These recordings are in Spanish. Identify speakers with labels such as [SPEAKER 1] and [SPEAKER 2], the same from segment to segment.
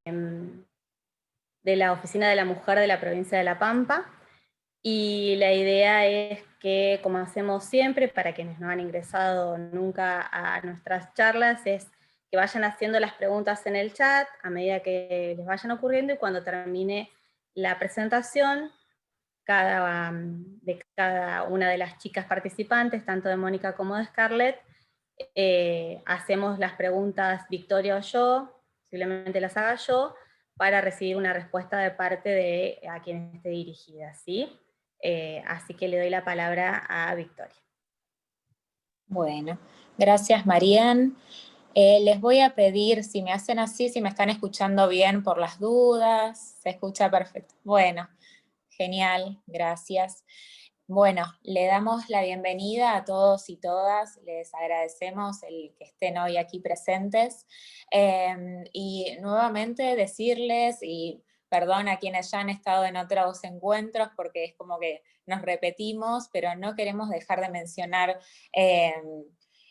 [SPEAKER 1] de la Oficina de la Mujer de la provincia de La Pampa, y la idea es que, como hacemos siempre, para quienes no han ingresado nunca a nuestras charlas, es que vayan haciendo las preguntas en el chat a medida que les vayan ocurriendo, y cuando termine la presentación, de cada una de las chicas participantes, tanto de Mónica como de Scarlett, hacemos las preguntas Victoria o yo, posiblemente las haga yo, para recibir una respuesta de parte de a quien esté dirigida, ¿sí? Así que le doy la palabra a Victoria.
[SPEAKER 2] Bueno, gracias Marian. Les voy a pedir, si me hacen así, si me están escuchando bien por las dudas, se escucha perfecto. Bueno, genial, gracias. Bueno, le damos la bienvenida a todos y todas, les agradecemos el que estén hoy aquí presentes, y nuevamente decirles, y perdón a quienes ya han estado en otros encuentros porque es como que nos repetimos, pero no queremos dejar de mencionar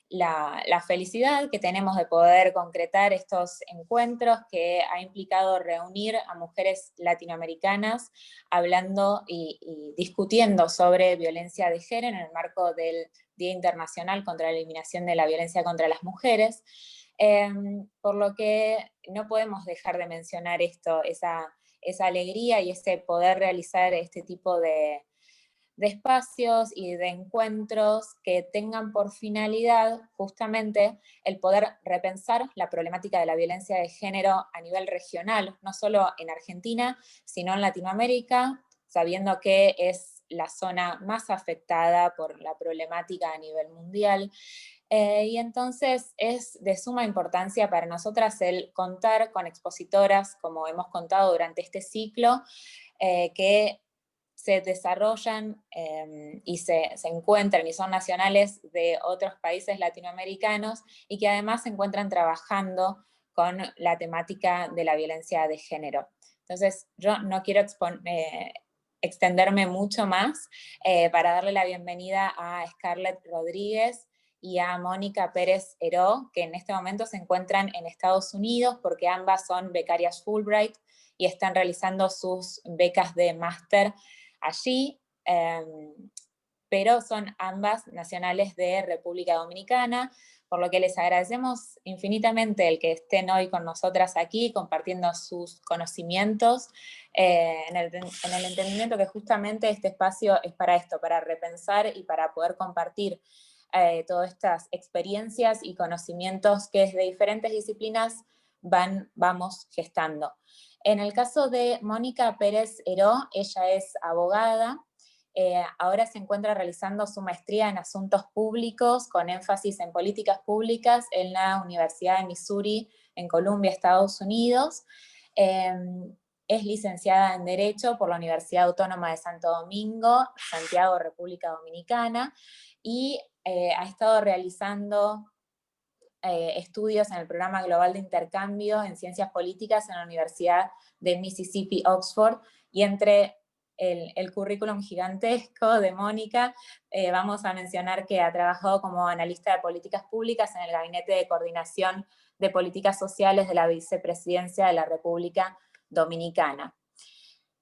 [SPEAKER 2] la felicidad que tenemos de poder concretar estos encuentros que ha implicado reunir a mujeres latinoamericanas hablando y discutiendo sobre violencia de género en el marco del Día Internacional contra la Eliminación de la Violencia contra las Mujeres. Por lo que no podemos dejar de mencionar esto, esa alegría y ese poder realizar este tipo de espacios y de encuentros que tengan por finalidad justamente el poder repensar la problemática de la violencia de género a nivel regional, no solo en Argentina, sino en Latinoamérica, sabiendo que es la zona más afectada por la problemática a nivel mundial. Y entonces es de suma importancia para nosotras el contar con expositoras, como hemos contado durante este ciclo, que se desarrollan y se encuentran y son nacionales de otros países latinoamericanos y que además se encuentran trabajando con la temática de la violencia de género. Entonces, yo no quiero extenderme mucho más para darle la bienvenida a Scarlett Rodríguez y a Mónica Pérez Heró, que en este momento se encuentran en Estados Unidos porque ambas son becarias Fulbright y están realizando sus becas de máster allí, pero son ambas nacionales de República Dominicana, por lo que les agradecemos infinitamente el que estén hoy con nosotras aquí compartiendo sus conocimientos, en el entendimiento que justamente este espacio es para esto, para repensar y para poder compartir todas estas experiencias y conocimientos que desde diferentes disciplinas vamos gestando. En el caso de Mónica Pérez Heró, ella es abogada, ahora se encuentra realizando su maestría en asuntos públicos con énfasis en políticas públicas en la Universidad de Missouri en Columbia, Estados Unidos. Es licenciada en Derecho por la Universidad Autónoma de Santo Domingo, Santiago, República Dominicana, y ha estado realizando estudios en el Programa Global de Intercambio en Ciencias Políticas en la Universidad de Mississippi, Oxford, y entre el currículum gigantesco de Mónica, vamos a mencionar que ha trabajado como analista de políticas públicas en el Gabinete de Coordinación de Políticas Sociales de la Vicepresidencia de la República Dominicana.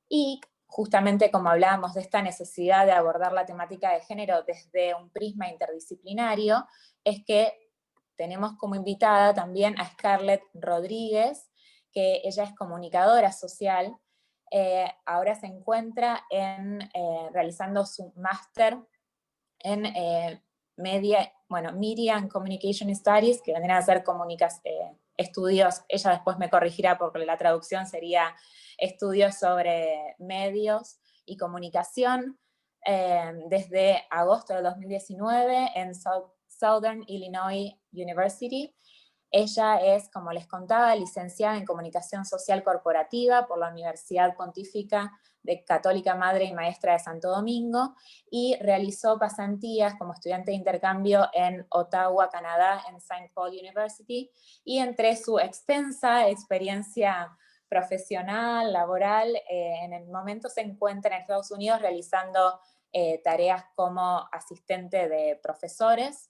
[SPEAKER 2] Y justamente como hablábamos de esta necesidad de abordar la temática de género desde un prisma interdisciplinario, es que tenemos como invitada también a Scarlett Rodríguez, que ella es comunicadora social, ahora se encuentra realizando su máster en Media and Communication Studies, que vendrían a ser estudios, ella después me corregirá porque la traducción sería estudios sobre medios y comunicación, desde agosto de 2019 en Southern Illinois University. Ella es, como les contaba, licenciada en Comunicación Social Corporativa por la Universidad Pontífica de Católica Madre y Maestra de Santo Domingo, y realizó pasantías como estudiante de intercambio en Ottawa, Canadá, en St. Paul University, y entre su extensa experiencia profesional, laboral, en el momento se encuentra en Estados Unidos realizando tareas como asistente de profesores,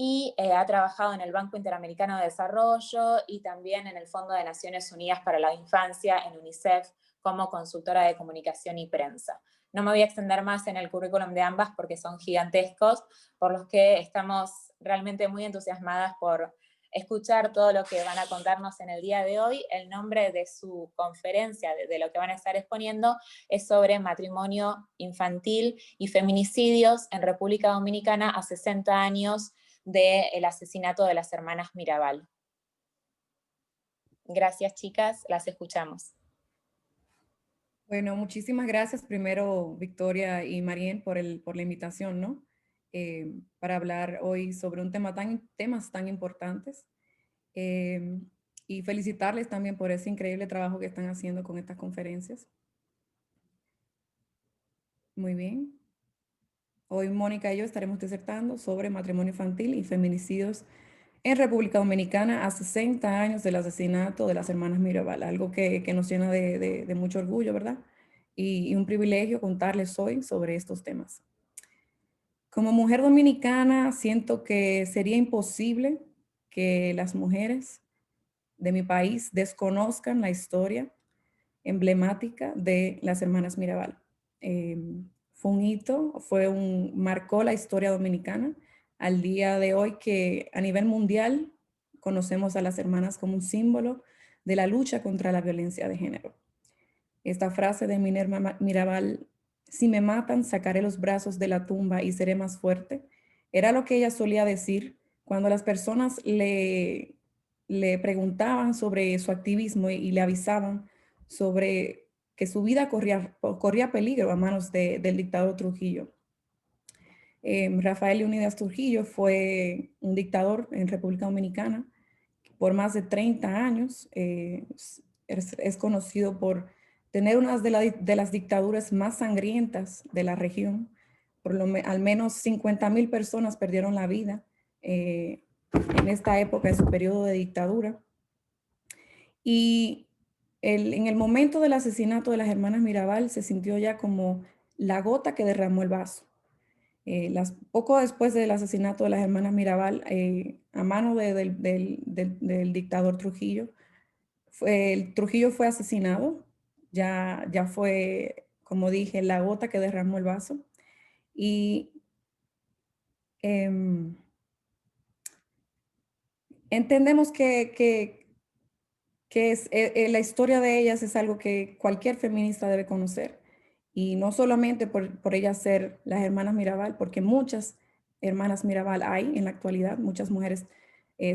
[SPEAKER 2] y ha trabajado en el Banco Interamericano de Desarrollo y también en el Fondo de Naciones Unidas para la Infancia, en UNICEF, como consultora de comunicación y prensa. No me voy a extender más en el currículum de ambas porque son gigantescos, por los que estamos realmente muy entusiasmadas por escuchar todo lo que van a contarnos en el día de hoy. El nombre de su conferencia, de lo que van a estar exponiendo, es sobre matrimonio infantil y feminicidios en República Dominicana a 60 años del asesinato de las hermanas Mirabal. Gracias, chicas, las escuchamos.
[SPEAKER 3] Bueno, muchísimas gracias primero, Victoria y Marien, por la invitación, ¿no? Para hablar hoy sobre temas tan importantes. Y felicitarles también por ese increíble trabajo que están haciendo con estas conferencias. Muy bien. Hoy Mónica y yo estaremos disertando sobre matrimonio infantil y feminicidios en República Dominicana a 60 años del asesinato de las hermanas Mirabal, algo que nos llena de mucho orgullo, ¿verdad? Y un privilegio contarles hoy sobre estos temas. Como mujer dominicana, siento que sería imposible que las mujeres de mi país desconozcan la historia emblemática de las hermanas Mirabal. Fue un hito, marcó la historia dominicana al día de hoy que a nivel mundial conocemos a las hermanas como un símbolo de la lucha contra la violencia de género. Esta frase de Minerva Mirabal, si me matan, sacaré los brazos de la tumba y seré más fuerte, era lo que ella solía decir cuando las personas le preguntaban sobre su activismo y le avisaban sobre que su vida corría peligro a manos del dictador Trujillo. Rafael Leónidas Trujillo fue un dictador en República Dominicana por más de 30 años. Es conocido por tener una de las dictaduras más sangrientas de la región. Al menos 50,000 personas perdieron la vida en esta época, en su periodo de dictadura. Y en el momento del asesinato de las hermanas Mirabal se sintió ya como la gota que derramó el vaso. Poco después del asesinato de las hermanas Mirabal, a mano del dictador Trujillo, Trujillo fue asesinado, ya fue, como dije, la gota que derramó el vaso. Y entendemos que la historia de ellas es algo que cualquier feminista debe conocer. Y no solamente por ellas ser las hermanas Mirabal, porque muchas hermanas Mirabal hay en la actualidad, muchas mujeres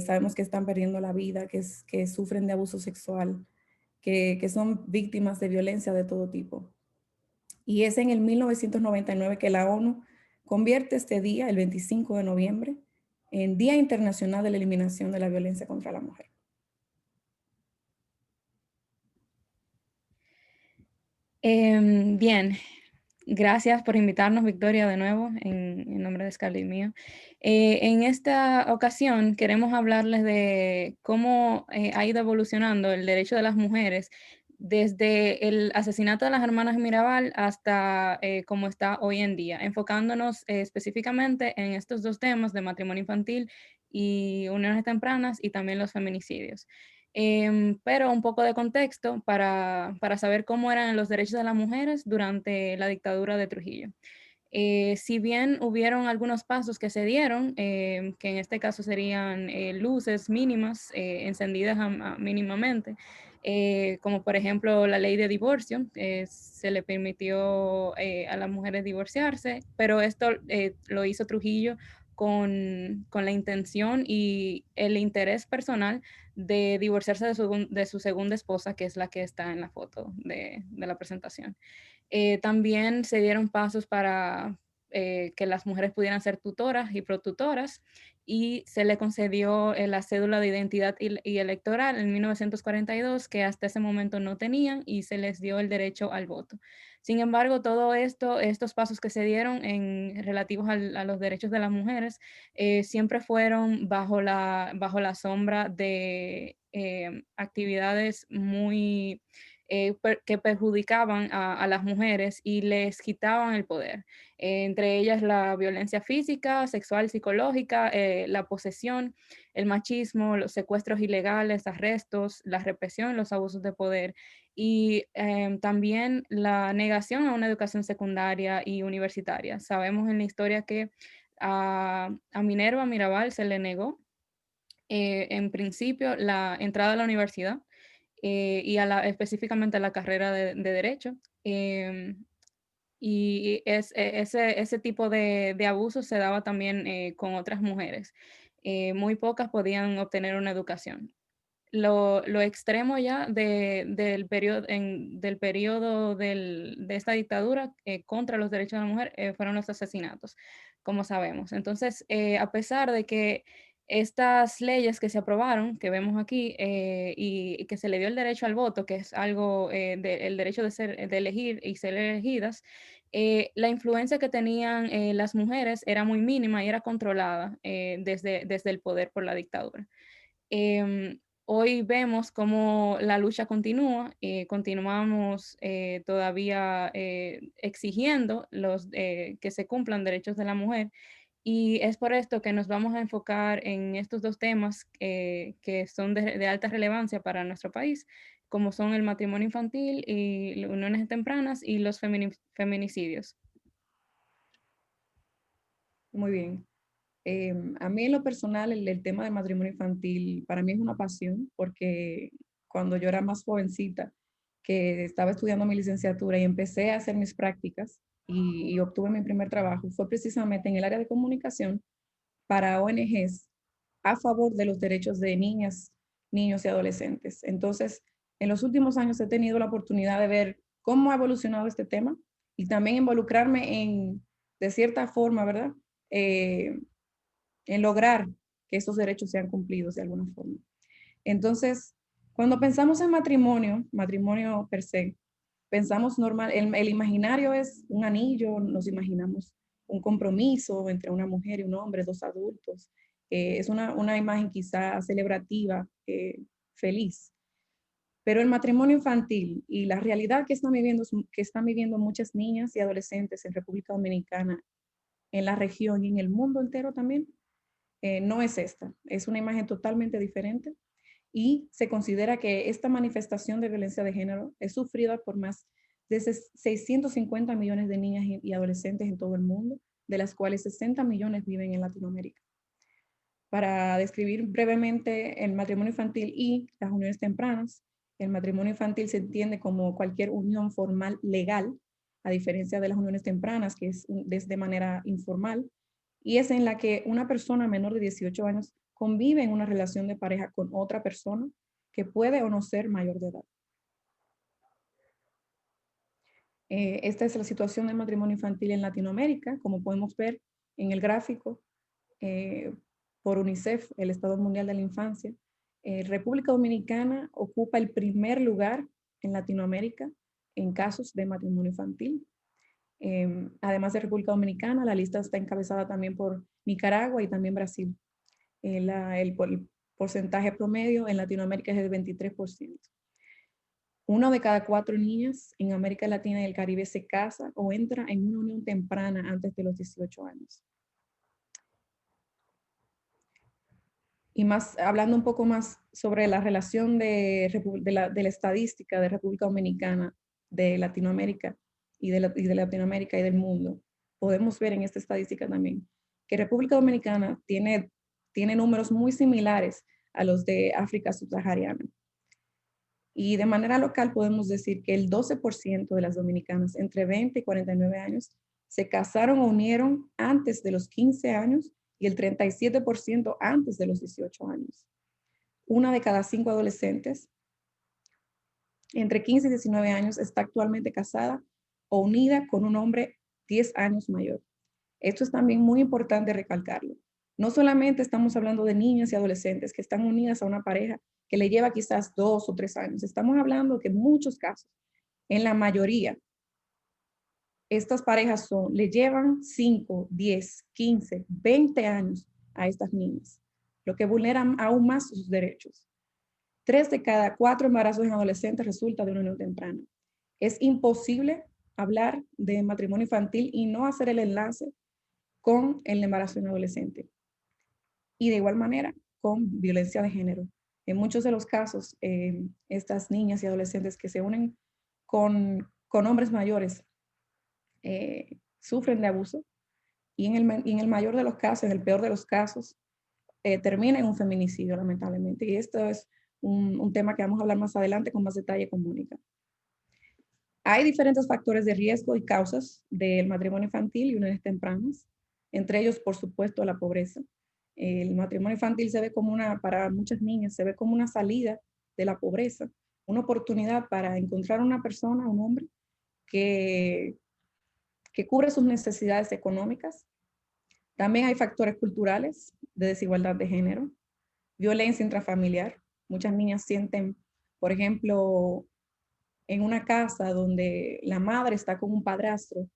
[SPEAKER 3] sabemos que están perdiendo la vida, que sufren de abuso sexual, que son víctimas de violencia de todo tipo. Y es en el 1999 que la ONU convierte este día, el 25 de noviembre, en Día Internacional de la Eliminación de la Violencia contra la Mujer.
[SPEAKER 4] Bien, gracias por invitarnos, Victoria, de nuevo, en nombre de Scarlett y mío. En esta ocasión queremos hablarles de cómo ha ido evolucionando el derecho de las mujeres desde el asesinato de las hermanas Mirabal hasta cómo está hoy en día, enfocándonos específicamente en estos dos temas de matrimonio infantil y uniones tempranas y también los feminicidios. Pero un poco de contexto para saber cómo eran los derechos de las mujeres durante la dictadura de Trujillo. Si bien hubieron algunos pasos que se dieron, que en este caso serían luces mínimas, encendidas mínimamente, como por ejemplo la ley de divorcio, se le permitió a las mujeres divorciarse, pero esto lo hizo Trujillo con la intención y el interés personal de divorciarse de su segunda esposa, que es la que está en la foto de la presentación. También se dieron pasos para que las mujeres pudieran ser tutoras y protutoras y se le concedió la cédula de identidad y electoral en 1942, que hasta ese momento no tenían, y se les dio el derecho al voto. Sin embargo, todo esto, estos pasos que se dieron relativos a los derechos de las mujeres, siempre fueron bajo la sombra de actividades muy que perjudicaban a las mujeres y les quitaban el poder. Entre ellas la violencia física, sexual, psicológica, la posesión, el machismo, los secuestros ilegales, arrestos, la represión, los abusos de poder y también la negación a una educación secundaria y universitaria. Sabemos en la historia que a Minerva Mirabal se le negó en principio la entrada a la universidad y específicamente a la carrera de Derecho. Y ese tipo de abuso se daba también con otras mujeres. Muy pocas podían obtener una educación. Lo extremo ya del periodo de esta dictadura contra los derechos de la mujer fueron los asesinatos, como sabemos. Entonces, a pesar de que estas leyes que se aprobaron, que vemos aquí, y que se le dio el derecho al voto, que es algo, el derecho de elegir y ser elegidas, la influencia que tenían las mujeres era muy mínima y era controlada desde el poder por la dictadura. Hoy vemos cómo la lucha continúa, continuamos todavía exigiendo que se cumplan derechos de la mujer y es por esto que nos vamos a enfocar en estos dos temas que son de alta relevancia para nuestro país, como son el matrimonio infantil y las uniones tempranas y los feminicidios.
[SPEAKER 3] Muy bien. A mí en lo personal el tema del matrimonio infantil para mí es una pasión porque cuando yo era más jovencita, que estaba estudiando mi licenciatura y empecé a hacer mis prácticas y obtuve mi primer trabajo, fue precisamente en el área de comunicación para ONGs a favor de los derechos de niñas, niños y adolescentes. Entonces, en los últimos años he tenido la oportunidad de ver cómo ha evolucionado este tema y también involucrarme de cierta forma, ¿verdad? En lograr que esos derechos sean cumplidos de alguna forma. Entonces, cuando pensamos en matrimonio per se, pensamos normal, el imaginario es un anillo, nos imaginamos un compromiso entre una mujer y un hombre, dos adultos. Es una imagen quizá celebrativa, feliz. Pero el matrimonio infantil y la realidad que están viviendo muchas niñas y adolescentes en República Dominicana, en la región y en el mundo entero también, no es esta. Es una imagen totalmente diferente y se considera que esta manifestación de violencia de género es sufrida por más de 650 millones de niñas y adolescentes en todo el mundo, de las cuales 60 millones viven en Latinoamérica. Para describir brevemente el matrimonio infantil y las uniones tempranas, el matrimonio infantil se entiende como cualquier unión formal legal, a diferencia de las uniones tempranas, que es de manera informal, y es en la que una persona menor de 18 años convive en una relación de pareja con otra persona que puede o no ser mayor de edad. Esta es la situación del matrimonio infantil en Latinoamérica, como podemos ver en el gráfico por UNICEF, el Estado Mundial de la Infancia. República Dominicana ocupa el primer lugar en Latinoamérica en casos de matrimonio infantil. Además de República Dominicana, la lista está encabezada también por Nicaragua y también Brasil. El porcentaje promedio en Latinoamérica es del 23%. 1 de cada 4 niñas en América Latina y el Caribe se casa o entra en una unión temprana antes de los 18 años. Y más, hablando un poco más sobre la relación de la estadística de República Dominicana, de Latinoamérica y de Latinoamérica y del mundo, podemos ver en esta estadística también que República Dominicana tiene números muy similares a los de África subsahariana. Y de manera local podemos decir que el 12% de las dominicanas entre 20 y 49 años se casaron o unieron antes de los 15 años y el 37% antes de los 18 años. 1 de cada 5 adolescentes entre 15 y 19 años está actualmente casada o unida con un hombre 10 años mayor. Esto es también muy importante recalcarlo. No solamente estamos hablando de niñas y adolescentes que están unidas a una pareja que le lleva quizás 2 o 3 años. Estamos hablando que en muchos casos, en la mayoría, estas parejas le llevan 5, 10, 15, 20 años a estas niñas, lo que vulnera aún más sus derechos. 3 de cada 4 embarazos en adolescentes resulta de una unión temprana. Es imposible hablar de matrimonio infantil y no hacer el enlace con el embarazo en adolescente. Y de igual manera, con violencia de género. En muchos de los casos, estas niñas y adolescentes que se unen con hombres mayores sufren de abuso y en el mayor de los casos, en el peor de los casos, termina en un feminicidio, lamentablemente. Y esto es un tema que vamos a hablar más adelante con más detalle con Mónica. Hay diferentes factores de riesgo y causas del matrimonio infantil y uniones tempranas, entre ellos, por supuesto, la pobreza. El matrimonio infantil se ve como para muchas niñas, se ve como una salida de la pobreza, una oportunidad para encontrar una persona, un hombre, que cubre sus necesidades económicas. También hay factores culturales de desigualdad de género, violencia intrafamiliar. Muchas niñas sienten, por ejemplo, en una casa donde la madre está con un padrastro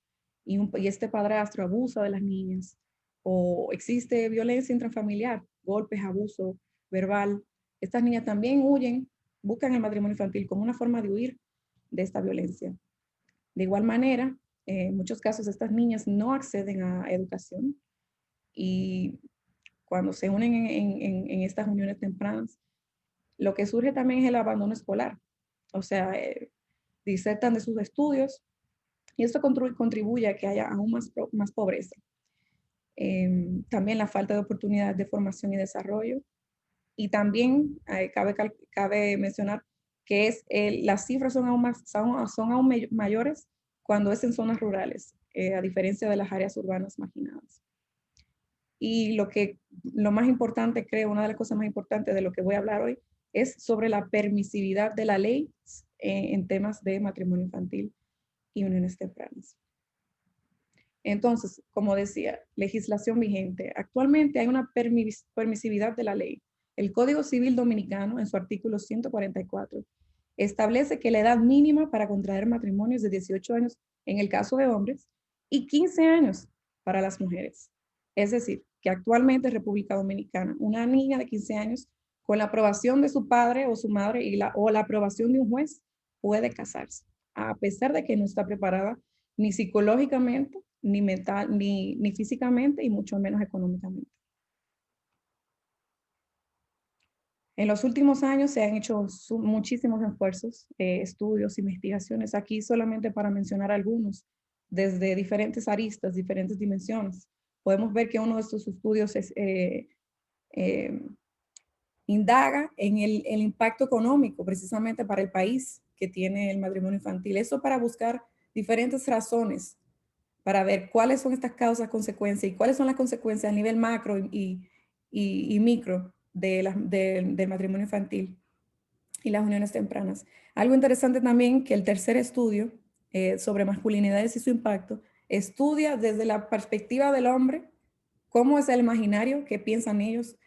[SPEAKER 3] y este padrastro abusa de las niñas, o existe violencia intrafamiliar, golpes, abuso verbal. Estas niñas también huyen, buscan el matrimonio infantil como una forma de huir de esta violencia. De igual manera, en muchos casos estas niñas no acceden a educación y cuando se unen en estas uniones tempranas, lo que surge también es el abandono escolar. O sea, disertan de sus estudios y esto contribuye a que haya aún más pobreza. También la falta de oportunidades de formación y desarrollo. Y también cabe mencionar que las cifras son aún mayores cuando es en zonas rurales, a diferencia de las áreas urbanas marginadas. Y lo más importante, creo, una de las cosas más importantes de lo que voy a hablar hoy, es sobre la permisividad de la ley en temas de matrimonio infantil y uniones tempranas. Entonces, como decía, legislación vigente. Actualmente hay una permisividad de la ley. El Código Civil Dominicano, en su artículo 144, establece que la edad mínima para contraer matrimonio es de 18 años en el caso de hombres y 15 años para las mujeres. Es decir, que actualmente en República Dominicana, una niña de 15 años, con la aprobación de su padre o su madre o la aprobación de un juez, puede casarse, a pesar de que no está preparada ni psicológicamente, ni mental, ni físicamente y mucho menos económicamente. En los últimos años se han hecho muchísimos esfuerzos, estudios, investigaciones, aquí solamente para mencionar algunos, desde diferentes aristas, diferentes dimensiones. Podemos ver que uno de estos estudios indaga en el impacto económico precisamente para el país que tiene el matrimonio infantil. Eso para buscar diferentes razones, para ver cuáles son estas causas, consecuencias y cuáles son las consecuencias a nivel macro y micro del matrimonio infantil y las uniones tempranas. Algo interesante también que el tercer estudio sobre masculinidades y su impacto estudia desde la perspectiva del hombre cómo es el imaginario que piensan ellos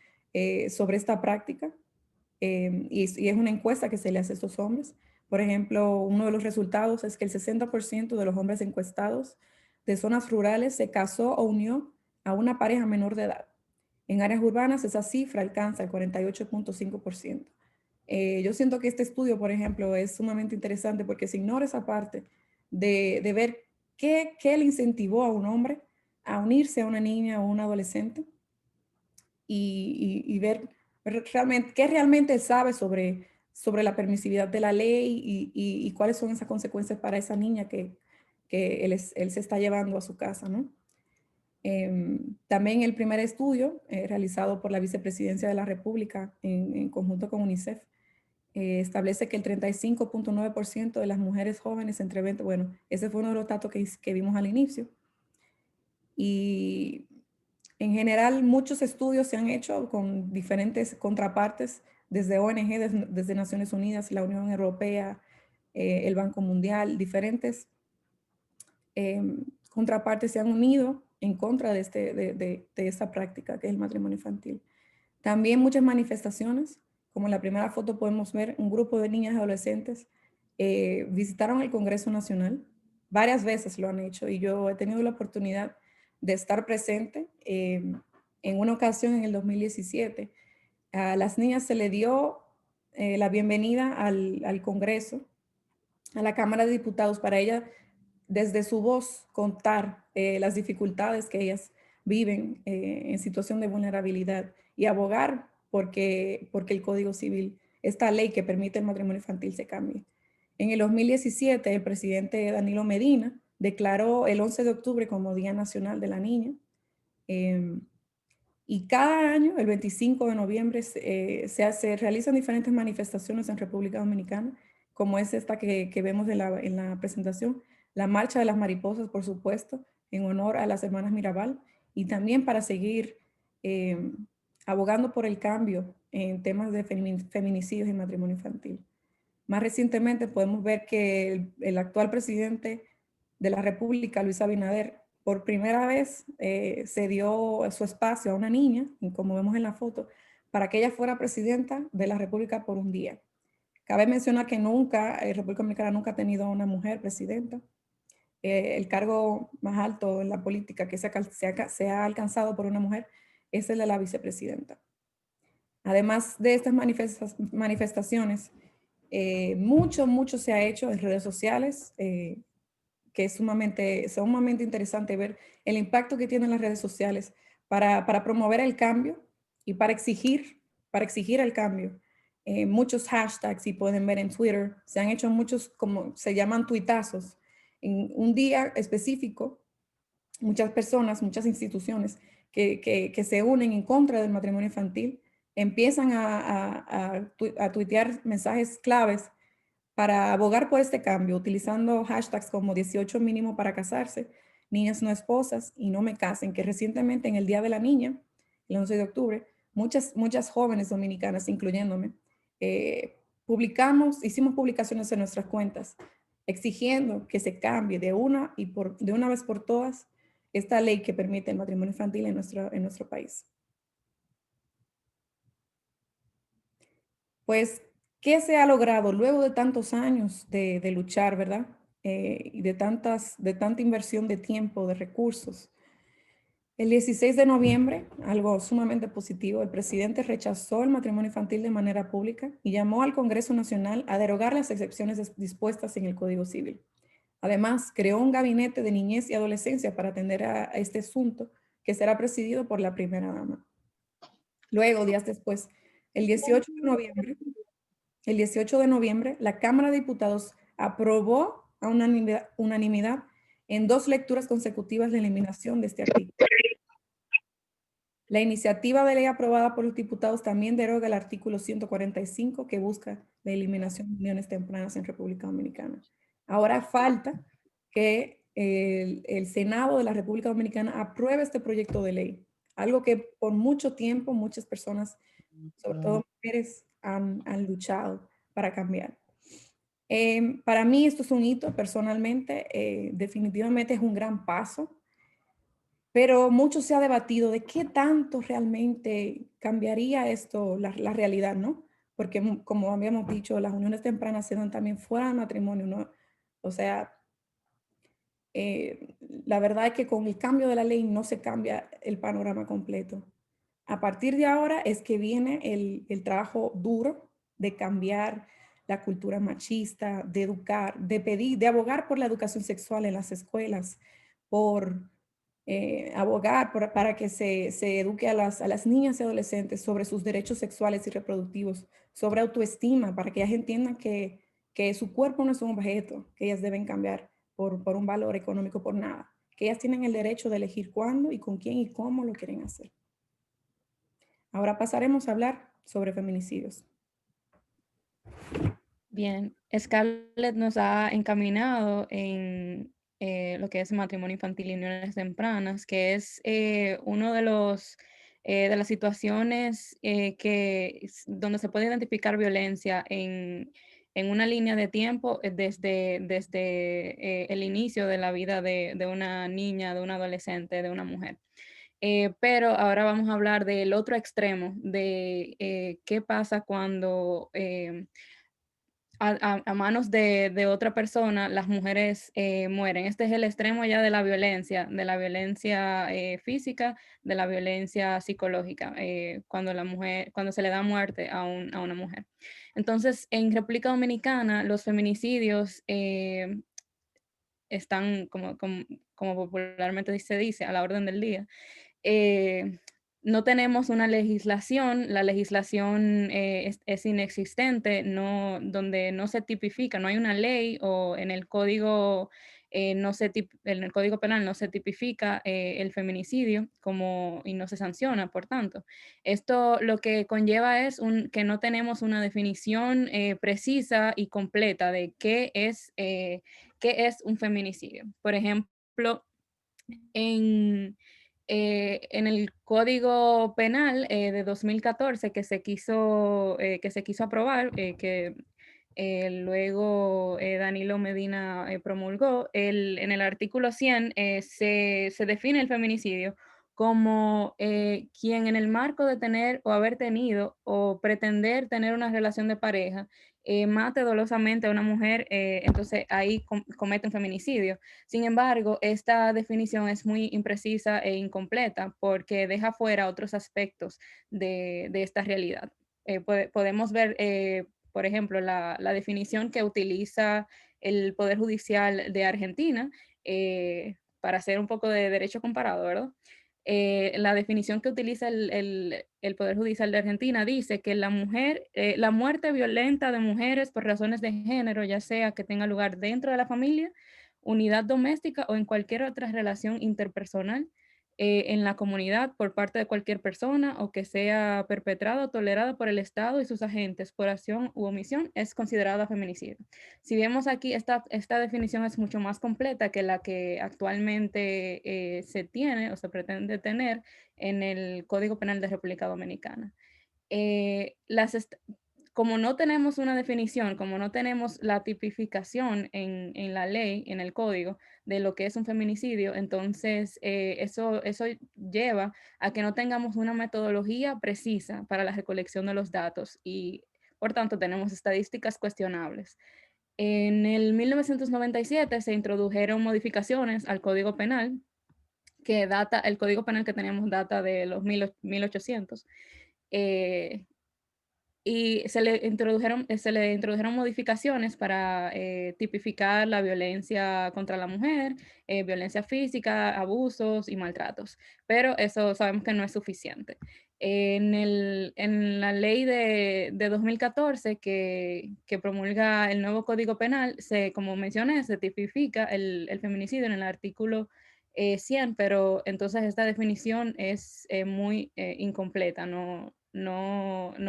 [SPEAKER 3] sobre esta práctica y es una encuesta que se le hace a estos hombres. Por ejemplo, uno de los resultados es que el 60% de los hombres encuestados de zonas rurales se casó o unió a una pareja menor de edad. En áreas urbanas esa cifra alcanza el 48.5%. Yo siento que este estudio, por ejemplo, es sumamente interesante porque se ignora esa parte de ver qué le incentivó a un hombre a unirse a una niña o un adolescente y ver realmente qué realmente sabe sobre la permisividad de la ley y cuáles son esas consecuencias para esa niña que él se está llevando a su casa, ¿no? También el primer estudio realizado por la Vicepresidencia de la República en conjunto con UNICEF establece que el 35.9% de las mujeres jóvenes entre 20, bueno, ese fue uno de los datos que vimos al inicio. Y en general muchos estudios se han hecho con diferentes contrapartes desde ONG, desde Naciones Unidas, la Unión Europea, el Banco Mundial, diferentes contrapartes se han unido en contra de esta práctica que es el matrimonio infantil. También muchas manifestaciones, como en la primera foto podemos ver un grupo de niñas y adolescentes visitaron el Congreso Nacional, varias veces lo han hecho y yo he tenido la oportunidad de estar presente en una ocasión en el 2017. A las niñas se le dio la bienvenida al Congreso, a la Cámara de Diputados, para ella, desde su voz, contar las dificultades que ellas viven en situación de vulnerabilidad y abogar porque el Código Civil, esta ley que permite el matrimonio infantil, se cambie. En el 2017, el presidente Danilo Medina declaró el 11 de octubre como Día Nacional de la Niña. Y cada año, el 25 de noviembre, se realizan diferentes manifestaciones en República Dominicana, como es esta que vemos en la presentación, la Marcha de las Mariposas, por supuesto, en honor a las hermanas Mirabal, y también para seguir abogando por el cambio en temas de feminicidios y matrimonio infantil. Más recientemente podemos ver que el actual presidente de la República, Luis Abinader, por primera vez se dio su espacio a una niña, como vemos en la foto, para que ella fuera presidenta de la República por un día. Cabe mencionar que nunca, República Dominicana nunca ha tenido a una mujer presidenta. El cargo más alto en la política que se ha alcanzado por una mujer es el de la vicepresidenta. Además de estas manifestaciones, mucho se ha hecho en redes sociales, que es sumamente interesante ver el impacto que tienen las redes sociales para promover el cambio y para exigir el cambio. Muchos hashtags, y pueden ver en Twitter, se han hecho muchos, como se llaman, tuitazos. En un día específico, muchas personas, muchas instituciones que se unen en contra del matrimonio infantil empiezan a tuitear mensajes claves para abogar por este cambio, utilizando hashtags como 18 mínimo para casarse, niñas no esposas y no me casen, que recientemente en el Día de la Niña, el 11 de octubre, muchas jóvenes dominicanas, incluyéndome, hicimos publicaciones en nuestras cuentas exigiendo que se cambie de una vez por todas esta ley que permite el matrimonio infantil en nuestro país. Pues, ¿qué se ha logrado luego de tantos años de luchar, verdad? Y de tanta inversión de tiempo, de recursos. El 16 de noviembre, algo sumamente positivo, el presidente rechazó el matrimonio infantil de manera pública y llamó al Congreso Nacional a derogar las excepciones dispuestas en el Código Civil. Además, creó un gabinete de niñez y adolescencia para atender a este asunto, que será presidido por la primera dama. Luego, días después, el 18 de noviembre, la Cámara de Diputados aprobó a unanimidad en 2 lecturas consecutivas la eliminación de este artículo. La iniciativa de ley aprobada por los diputados también deroga el artículo 145, que busca la eliminación de uniones tempranas en República Dominicana. Ahora falta que el Senado de la República Dominicana apruebe este proyecto de ley, algo que por mucho tiempo muchas personas, sobre todo mujeres, han luchado para cambiar. Para mí esto es un hito personalmente, definitivamente es un gran paso, pero mucho se ha debatido de qué tanto realmente cambiaría esto, la realidad, ¿no? Porque como habíamos dicho, las uniones tempranas se dan también fuera del matrimonio, ¿no? O sea, la verdad es que con el cambio de la ley no se cambia el panorama completo. A partir de ahora es que viene el trabajo duro de cambiar la cultura machista, de educar, de abogar por la educación sexual en las escuelas, por abogar para que se eduque a las niñas y adolescentes sobre sus derechos sexuales y reproductivos, sobre autoestima, para que ellas entiendan que su cuerpo no es un objeto, que ellas deben cambiar por un valor económico, por nada, que ellas tienen el derecho de elegir cuándo y con quién y cómo lo quieren hacer. Ahora pasaremos a hablar sobre feminicidios.
[SPEAKER 4] Bien, Scarlett nos ha encaminado en lo que es matrimonio infantil y uniones tempranas, que es uno de las situaciones donde se puede identificar violencia en una línea de tiempo desde el inicio de la vida de una niña, de una adolescente, de una mujer. Pero ahora vamos a hablar del otro extremo, de qué pasa cuando a manos de otra persona, las mujeres mueren. Este es el extremo ya de la violencia física, de la violencia psicológica, cuando se le da muerte a una mujer. Entonces, en República Dominicana, los feminicidios están, como popularmente se dice, a la orden del día. No tenemos una legislación, la legislación es inexistente, donde no se tipifica, no hay una ley o en el código, en el código penal no se tipifica el feminicidio y no se sanciona, por tanto. Esto lo que conlleva es que no tenemos una definición precisa y completa de qué es un feminicidio. Por ejemplo, en el Código Penal de 2014 que se quiso aprobar, que luego Danilo Medina promulgó, en el artículo 100 se define el feminicidio como quien en el marco de tener o haber tenido o pretender tener una relación de pareja mate dolosamente a una mujer, entonces ahí comete un feminicidio. Sin embargo, esta definición es muy imprecisa e incompleta porque deja fuera otros aspectos de esta realidad. Podemos ver, por ejemplo, la definición que utiliza el Poder Judicial de Argentina, para hacer un poco de derecho comparado, ¿verdad? La definición que utiliza el Poder Judicial de Argentina dice que la muerte violenta de mujeres por razones de género, ya sea que tenga lugar dentro de la familia, unidad doméstica o en cualquier otra relación interpersonal en la comunidad por parte de cualquier persona o que sea perpetrada o tolerada por el Estado y sus agentes por acción u omisión, es considerada feminicidio. Si vemos aquí, esta definición es mucho más completa que la que actualmente se tiene o se pretende tener en el Código Penal de República Dominicana. Como no tenemos una definición, como no tenemos la tipificación en la ley, en el código, de lo que es un feminicidio, entonces eso lleva a que no tengamos una metodología precisa para la recolección de los datos y, por tanto, tenemos estadísticas cuestionables. En el 1997 se introdujeron modificaciones al Código Penal, el Código Penal que teníamos data de los 1800, y se le introdujeron modificaciones para tipificar la violencia contra la mujer, violencia física, abusos y maltratos, pero eso sabemos que no es suficiente. En la ley de 2014 que promulga el nuevo Código Penal, como mencioné, se tipifica el feminicidio en el artículo 100, pero entonces esta definición es muy incompleta, no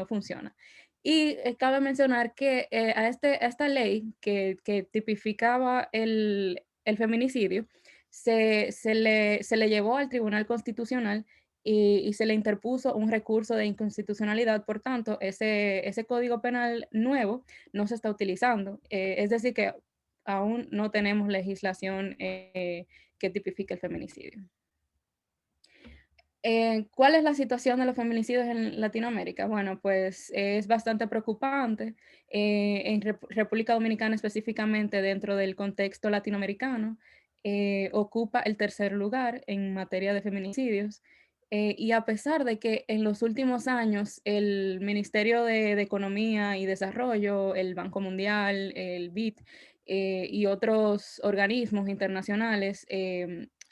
[SPEAKER 4] funciona. Y cabe mencionar que a esta ley que tipificaba el feminicidio se le llevó al Tribunal Constitucional y se le interpuso un recurso de inconstitucionalidad. Por tanto, ese Código Penal nuevo no se está utilizando. Es decir, que aún no tenemos legislación que tipifique el feminicidio. ¿Cuál es la situación de los feminicidios en Latinoamérica? Bueno, pues es bastante preocupante. En República Dominicana específicamente, dentro del contexto latinoamericano, ocupa el tercer lugar en materia de feminicidios. Y a pesar de que en los últimos años el Ministerio de Economía y Desarrollo, el Banco Mundial, el BID y otros organismos internacionales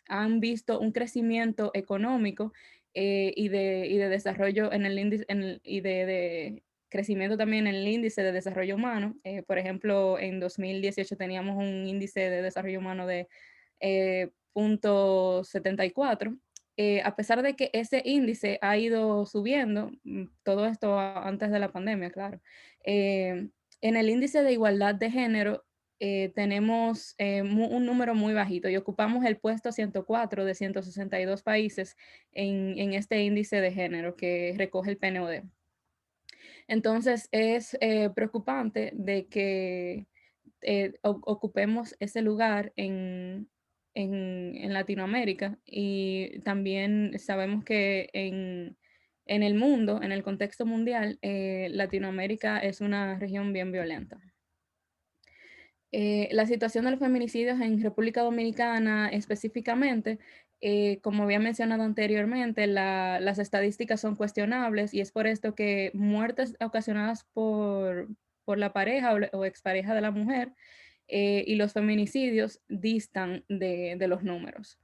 [SPEAKER 4] han visto un crecimiento económico y de desarrollo en el índice, y de crecimiento también en el índice de desarrollo humano. Por ejemplo, en 2018 teníamos un índice de desarrollo humano de 0.74. A pesar de que ese índice ha ido subiendo, todo esto antes de la pandemia, claro, en el índice de igualdad de género tenemos un número muy bajito y ocupamos el puesto 104 de 162 países en este índice de género que recoge el PNUD. Entonces es preocupante de que ocupemos ese lugar en Latinoamérica, y también sabemos que en el mundo, en el contexto mundial, Latinoamérica es una región bien violenta. La situación de los feminicidios en República Dominicana específicamente, como había mencionado anteriormente, las estadísticas son cuestionables y es por esto que muertes ocasionadas por la pareja o expareja de la mujer y los feminicidios distan de los números.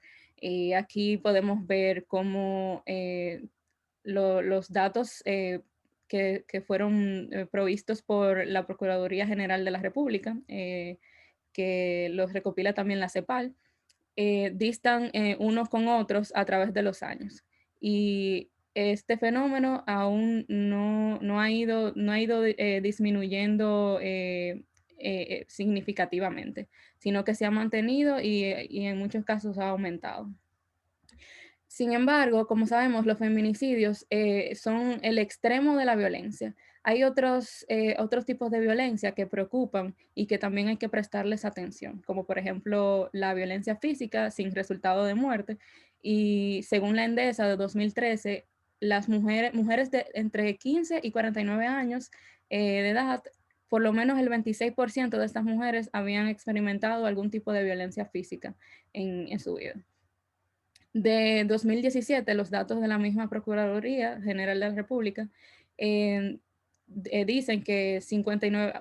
[SPEAKER 4] Aquí podemos ver cómo los datos que fueron provistos por la Procuraduría General de la República, que los recopila también la CEPAL, distan unos con otros a través de los años. Y este fenómeno aún no ha ido disminuyendo significativamente, sino que se ha mantenido y en muchos casos ha aumentado. Sin embargo, como sabemos, los feminicidios son el extremo de la violencia. Hay otros tipos de violencia que preocupan y que también hay que prestarles atención, como por ejemplo la violencia física sin resultado de muerte. Y según la Endesa de 2013, las mujeres de entre 15 y 49 años de edad, por lo menos el 26% de estas mujeres habían experimentado algún tipo de violencia física en su vida. De 2017, los datos de la misma Procuraduría General de la República dicen que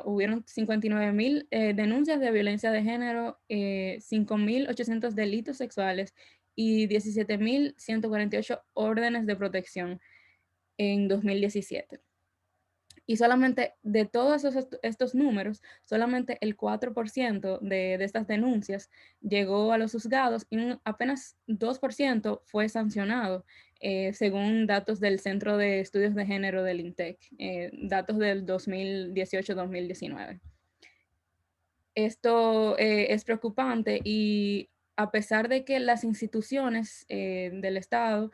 [SPEAKER 4] hubieron 59.000 denuncias de violencia de género, 5.800 delitos sexuales y 17.148 órdenes de protección en 2017. Y solamente de todos estos números, solamente el 4% de estas denuncias llegó a los juzgados y apenas 2% fue sancionado, según datos del Centro de Estudios de Género del INTEC, datos del 2018-2019. Esto es preocupante y a pesar de que las instituciones del Estado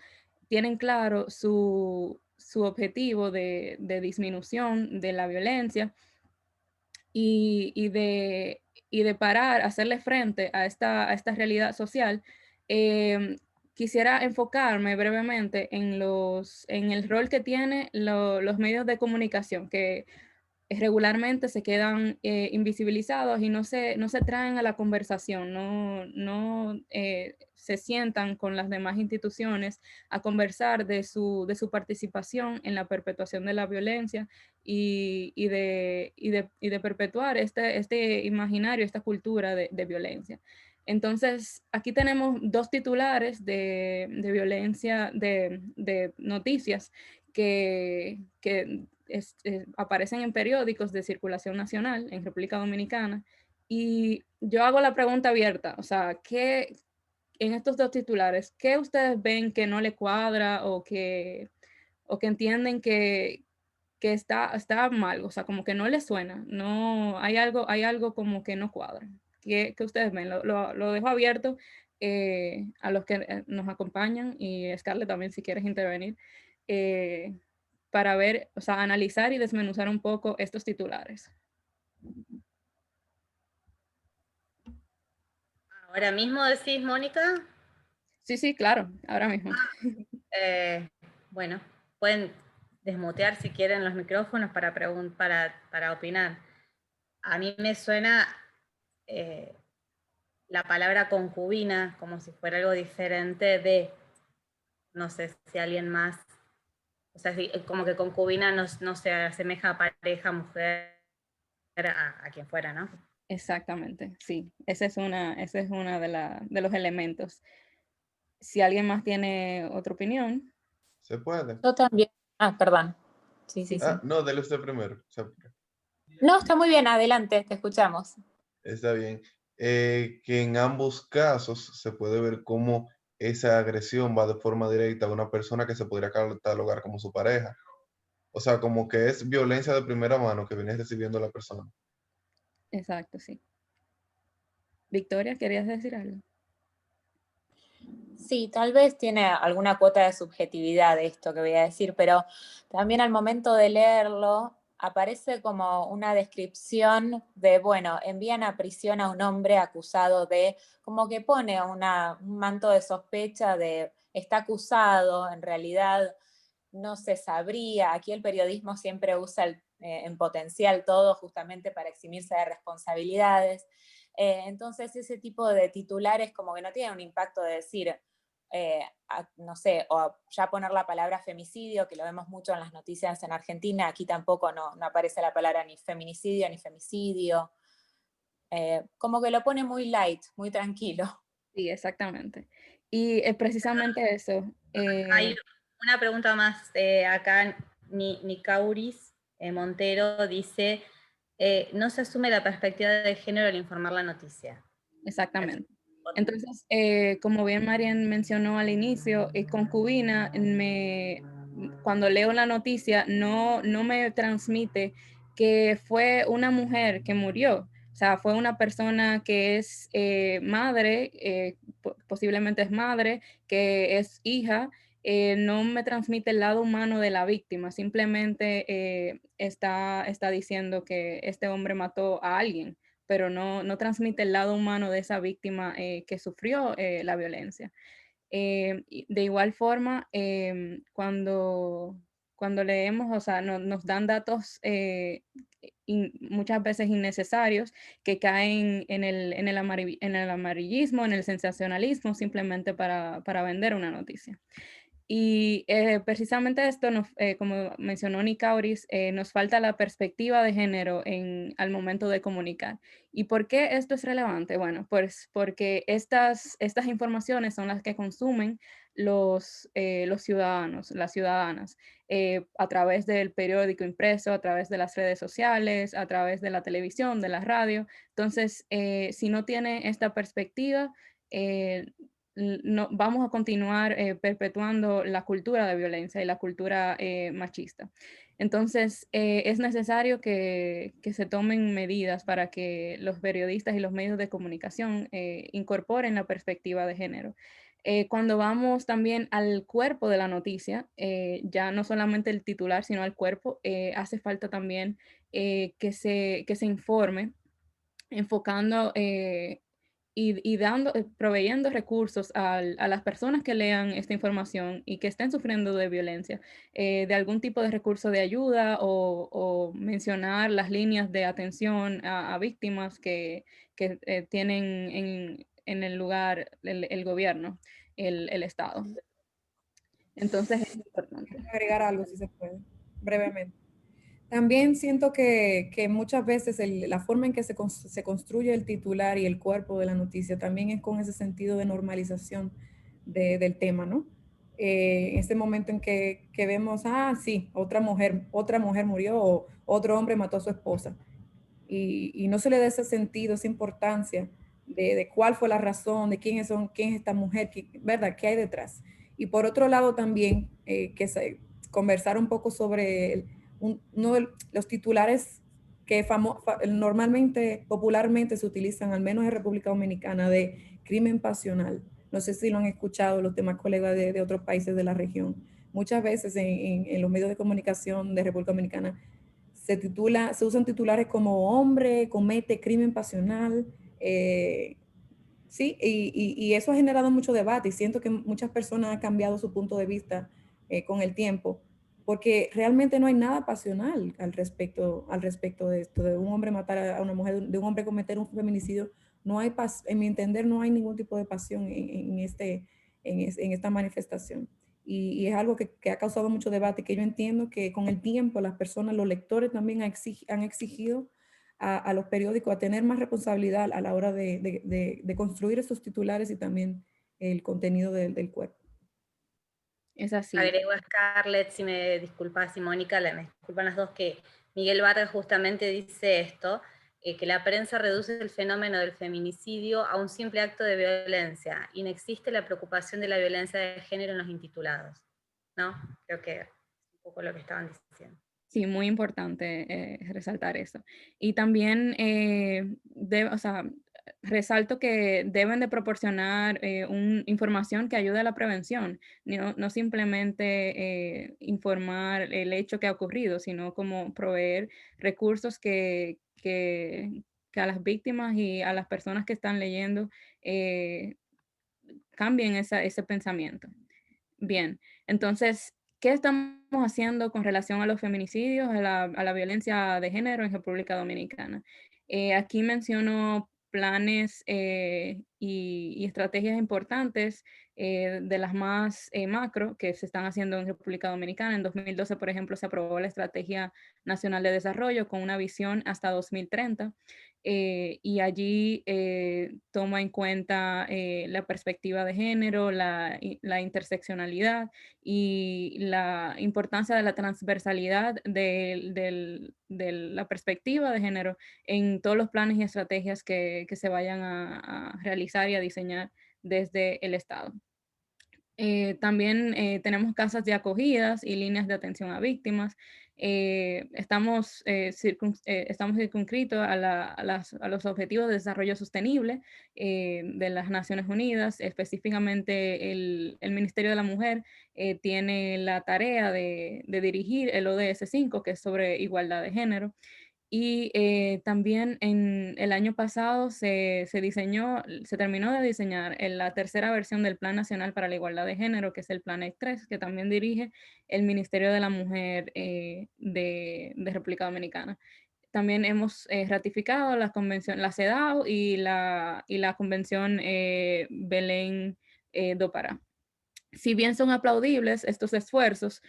[SPEAKER 4] tienen claro su objetivo de disminución de la violencia y de parar, hacerle frente a esta realidad social, quisiera enfocarme brevemente en el rol que tienen los medios de comunicación, que regularmente se quedan invisibilizados y no se traen a la conversación, no se sientan con las demás instituciones a conversar de su participación en la perpetuación de la violencia y de perpetuar este imaginario, esta cultura de violencia. Entonces, aquí tenemos dos titulares de violencia, de noticias que aparecen en periódicos de circulación nacional en República Dominicana, y yo hago la pregunta abierta, o sea, ¿qué en estos dos titulares, qué ustedes ven que no le cuadra o que entienden que está mal, o sea, como que no les suena, no, hay algo como que no cuadra? ¿Qué ustedes ven? Lo dejo abierto a los que nos acompañan, y Scarlett también si quieres intervenir, para ver, o sea, analizar y desmenuzar un poco estos titulares.
[SPEAKER 1] ¿Ahora mismo decís, Mónica?
[SPEAKER 4] Sí, claro, ahora mismo.
[SPEAKER 1] Bueno, pueden desmutear si quieren los micrófonos para opinar. A mí me suena la palabra concubina como si fuera algo diferente de, no sé si alguien más, o sea, como que concubina no se asemeja a pareja, mujer, a quien fuera, ¿no?
[SPEAKER 4] Exactamente, sí. Esa es una de los elementos. Si alguien más tiene otra opinión.
[SPEAKER 5] ¿Se puede?
[SPEAKER 2] Yo también. Ah, perdón. Sí.
[SPEAKER 5] No, dele usted primero.
[SPEAKER 2] No, está muy bien, adelante, te escuchamos.
[SPEAKER 5] Está bien. Que en ambos casos se puede ver cómo esa agresión va de forma directa a una persona que se podría catalogar como su pareja. O sea, como que es violencia de primera mano que viene recibiendo la persona.
[SPEAKER 4] Exacto, sí. Victoria, ¿querías decir algo?
[SPEAKER 2] Sí, tal vez tiene alguna cuota de subjetividad esto que voy a decir, pero también al momento de leerlo aparece como una descripción de, bueno, envían a prisión a un hombre acusado de, como que pone un manto de sospecha de, está acusado, en realidad no se sabría, aquí el periodismo siempre usa en potencial todo justamente para eximirse de responsabilidades. Entonces ese tipo de titulares como que no tienen un impacto de decir, no sé, o ya poner la palabra femicidio, que lo vemos mucho en las noticias en Argentina, aquí tampoco no aparece la palabra ni feminicidio ni femicidio, como que lo pone muy light, muy tranquilo.
[SPEAKER 4] Sí, exactamente. Y precisamente eso.
[SPEAKER 1] Hay una pregunta más acá, Nicauris Montero dice, no se asume la perspectiva de género al informar la noticia.
[SPEAKER 4] Exactamente. Entonces, como bien Marian mencionó al inicio, concubina, cuando leo la noticia no me transmite que fue una mujer que murió. O sea, fue una persona que es madre, posiblemente es madre, que es hija. No me transmite el lado humano de la víctima, simplemente está diciendo que este hombre mató a alguien, pero no transmite el lado humano de esa víctima que sufrió la violencia. De igual forma, cuando leemos, o sea, nos dan datos muchas veces innecesarios que caen en el amarillismo, en el sensacionalismo, simplemente para vender una noticia. Y precisamente esto, como mencionó Nicauris, nos falta la perspectiva de género al momento de comunicar. ¿Y por qué esto es relevante? Bueno, pues porque estas informaciones son las que consumen los ciudadanos, las ciudadanas, a través del periódico impreso, a través de las redes sociales, a través de la televisión, de la radio. Entonces, si no tiene esta perspectiva, no, vamos a continuar perpetuando la cultura de violencia y la cultura machista. Entonces, es necesario que se tomen medidas para que los periodistas y los medios de comunicación incorporen la perspectiva de género. Cuando vamos también al cuerpo de la noticia, ya no solamente el titular, sino al cuerpo, hace falta también que se informe enfocando y proveyendo recursos a las personas que lean esta información y que estén sufriendo de violencia, de algún tipo de recurso de ayuda o mencionar las líneas de atención a víctimas que tienen en el lugar el gobierno, el Estado. Entonces es importante.
[SPEAKER 3] Agregar algo, si se puede, brevemente. También siento que muchas veces la forma en que se construye el titular y el cuerpo de la noticia también es con ese sentido de normalización del tema, ¿no? En ese momento en que vemos, sí, otra mujer murió o otro hombre mató a su esposa. Y no se le da ese sentido, esa importancia de cuál fue la razón, de quién es esta mujer, ¿verdad? ¿Qué hay detrás? Y por otro lado también, conversar un poco sobre uno de los titulares que normalmente, popularmente se utilizan, al menos en República Dominicana, de crimen pasional. No sé si lo han escuchado los demás colegas de otros países de la región. Muchas veces en los medios de comunicación de República Dominicana se usan titulares como hombre comete crimen pasional, sí, y eso ha generado mucho debate y siento que muchas personas han cambiado su punto de vista con el tiempo, porque realmente no hay nada pasional al respecto de esto, de un hombre matar a una mujer, de un hombre cometer un feminicidio. No hay, en mi entender, no hay ningún tipo de pasión en esta manifestación. Y es algo que ha causado mucho debate, que yo entiendo que con el tiempo las personas, los lectores también han exigido a los periódicos a tener más responsabilidad a la hora de construir esos titulares y también el contenido del cuerpo.
[SPEAKER 4] Es así.
[SPEAKER 1] Agrego a Scarlett, si me disculpas, y Mónica, me disculpan las dos, que Miguel Vargas justamente dice esto, que la prensa reduce el fenómeno del feminicidio a un simple acto de violencia y no existe la preocupación de la violencia de género en los intitulados, ¿no? Creo que es un poco lo que estaban diciendo.
[SPEAKER 4] Sí, muy importante resaltar eso. Y también, o sea, resalto que deben de proporcionar información que ayude a la prevención, no simplemente informar el hecho que ha ocurrido, sino como proveer recursos que a las víctimas y a las personas que están leyendo cambien ese pensamiento. Bien, entonces ¿qué estamos haciendo con relación a los feminicidios, a la violencia de género en República Dominicana? Aquí menciono planes y estrategias importantes de las más macro que se están haciendo en República Dominicana. En 2012, por ejemplo, se aprobó la Estrategia Nacional de Desarrollo con una visión hasta 2030. Y allí toma en cuenta la perspectiva de género, la interseccionalidad y la importancia de la transversalidad de la perspectiva de género en todos los planes y estrategias que se vayan a realizar y a diseñar desde el Estado. También tenemos casas de acogidas y líneas de atención a víctimas. Estamos circunscritos a los objetivos de desarrollo sostenible de las Naciones Unidas. Específicamente el Ministerio de la Mujer tiene la tarea de dirigir el ODS 5, que es sobre igualdad de género. Y también en el año pasado se terminó de diseñar la tercera versión del Plan Nacional para la Igualdad de Género, que es el Plan E3, que también dirige el Ministerio de la Mujer de República Dominicana. También hemos ratificado la convención, la CEDAW y la Convención Belén do Pará. Si bien son aplaudibles estos esfuerzos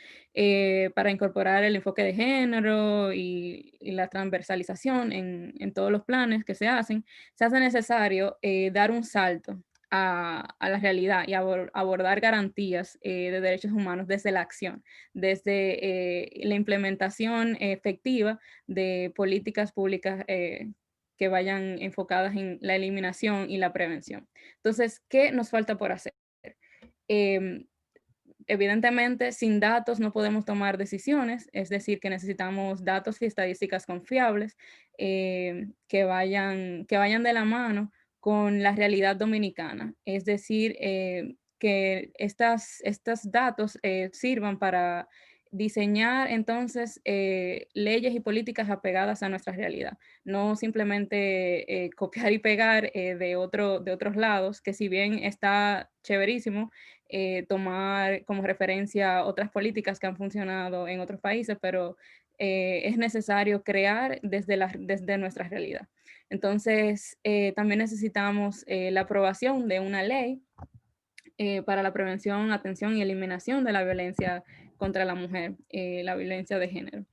[SPEAKER 4] para incorporar el enfoque de género y la transversalización en todos los planes que se hace necesario dar un salto a la realidad y abordar garantías de derechos humanos desde la acción, desde la implementación efectiva de políticas públicas que vayan enfocadas en la eliminación y la prevención. Entonces, ¿qué nos falta por hacer? Evidentemente, sin datos no podemos tomar decisiones, es decir, que necesitamos datos y estadísticas confiables que vayan de la mano con la realidad dominicana. Es decir, que estos datos sirvan para diseñar entonces leyes y políticas apegadas a nuestra realidad, no simplemente copiar y pegar de otros lados, que si bien está chéverísimo tomar como referencia otras políticas que han funcionado en otros países, pero es necesario crear desde nuestra realidad. Entonces, también necesitamos la aprobación de una ley para la prevención, atención y eliminación de la violencia contra la mujer, la violencia de género.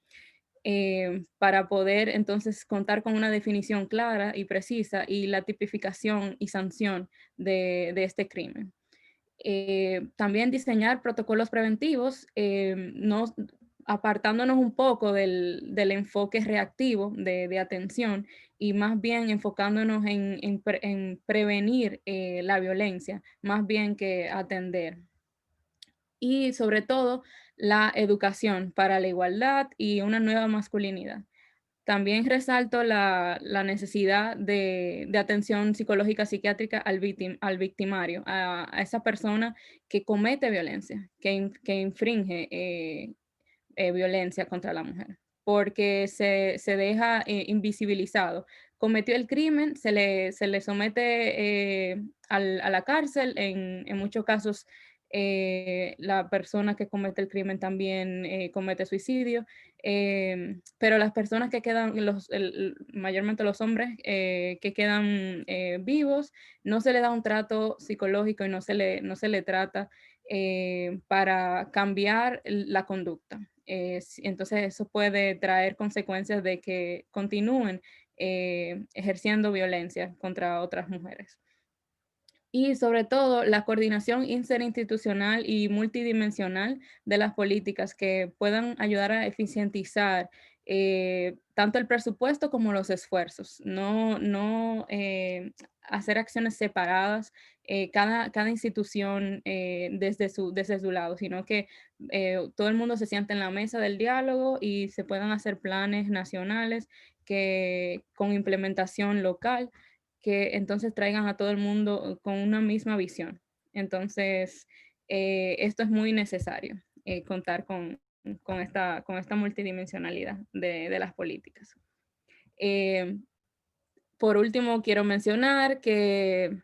[SPEAKER 4] Para poder entonces contar con una definición clara y precisa y la tipificación y sanción de este crimen. También diseñar protocolos preventivos, apartándonos un poco del enfoque reactivo de atención y más bien enfocándonos en prevenir la violencia, más bien que atender. Y sobre todo, la educación para la igualdad y una nueva masculinidad. También resalto la necesidad de atención psicológica psiquiátrica al victimario, a esa persona que comete violencia, que infringe violencia contra la mujer, porque se deja invisibilizado. Cometió el crimen, se le somete a la cárcel, en muchos casos la persona que comete el crimen también comete suicidio, pero las personas que quedan, mayormente los hombres que quedan vivos, no se le da un trato psicológico y no se le trata para cambiar la conducta. Entonces eso puede traer consecuencias de que continúen ejerciendo violencia contra otras mujeres. Y sobre todo la coordinación interinstitucional y multidimensional de las políticas que puedan ayudar a eficientizar tanto el presupuesto como los esfuerzos. No hacer acciones separadas, cada institución desde su lado, sino que todo el mundo se siente en la mesa del diálogo y se puedan hacer planes nacionales con implementación local, que entonces traigan a todo el mundo con una misma visión. Entonces, esto es muy necesario, contar con esta multidimensionalidad de las políticas. Por último, quiero mencionar que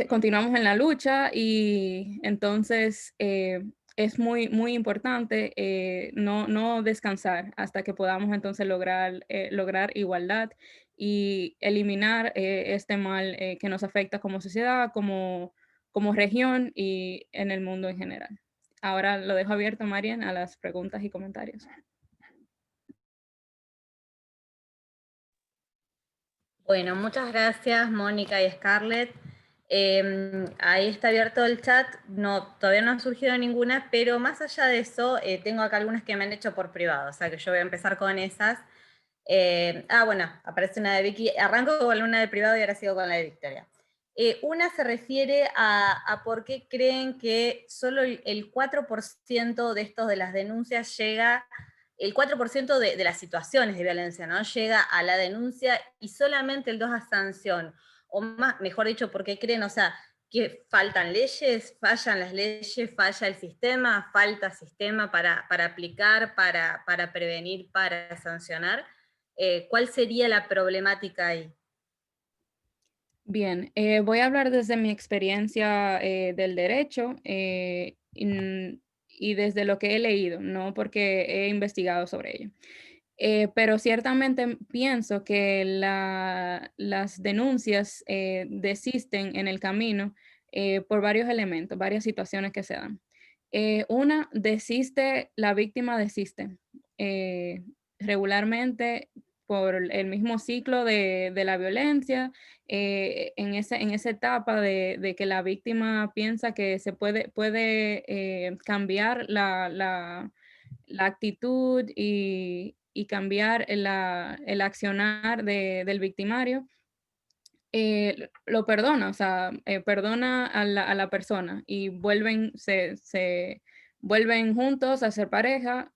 [SPEAKER 4] continuamos en la lucha y entonces es muy, muy importante no descansar hasta que podamos entonces lograr igualdad y eliminar este mal que nos afecta como sociedad, como región y en el mundo en general. Ahora lo dejo abierto, Marian, a las preguntas y comentarios.
[SPEAKER 1] Bueno, muchas gracias, Mónica y Scarlett. Ahí está abierto el chat, todavía no ha surgido ninguna, pero más allá de eso, tengo acá algunas que me han hecho por privado, o sea que yo voy a empezar con esas. Bueno, aparece una de Vicky, arranco con una de privado y ahora sigo con la de Victoria. Una se refiere a por qué creen que solo el 4% de estos de las denuncias llega, el 4% de las situaciones de violencia, ¿no? Llega a la denuncia y solamente el 2% a sanción. O más, mejor dicho, ¿por qué creen? O sea, que faltan leyes, fallan las leyes, falla el sistema, falta sistema para aplicar, para prevenir, para sancionar. ¿Cuál sería la problemática ahí?
[SPEAKER 4] Bien, voy a hablar desde mi experiencia del derecho y desde lo que he leído, no porque he investigado sobre ello. Pero ciertamente pienso que las denuncias desisten en el camino por varios elementos, varias situaciones que se dan. Una, la víctima desiste. Regularmente por el mismo ciclo de la violencia, en esa etapa de que la víctima piensa que se puede cambiar la actitud y cambiar el accionar del victimario, lo perdona, o sea, perdona a la persona y se vuelven juntos a ser pareja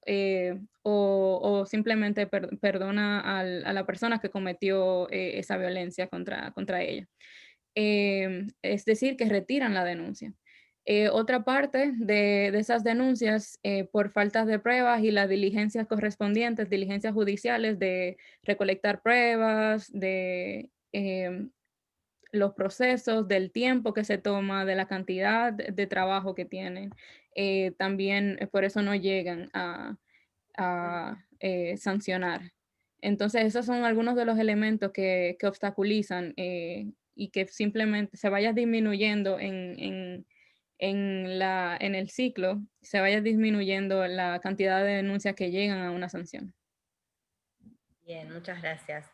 [SPEAKER 4] o simplemente perdona a la persona que cometió esa violencia contra ella. Es decir, que retiran la denuncia. Otra parte de esas denuncias por faltas de pruebas y las diligencias correspondientes, diligencias judiciales de recolectar pruebas, de los procesos, del tiempo que se toma, de la cantidad de trabajo que tienen. También por eso no llegan a sancionar. Entonces, esos son algunos de los elementos que obstaculizan y que simplemente se vaya disminuyendo en el ciclo, se vaya disminuyendo la cantidad de denuncias que llegan a una sanción.
[SPEAKER 1] Bien, muchas gracias.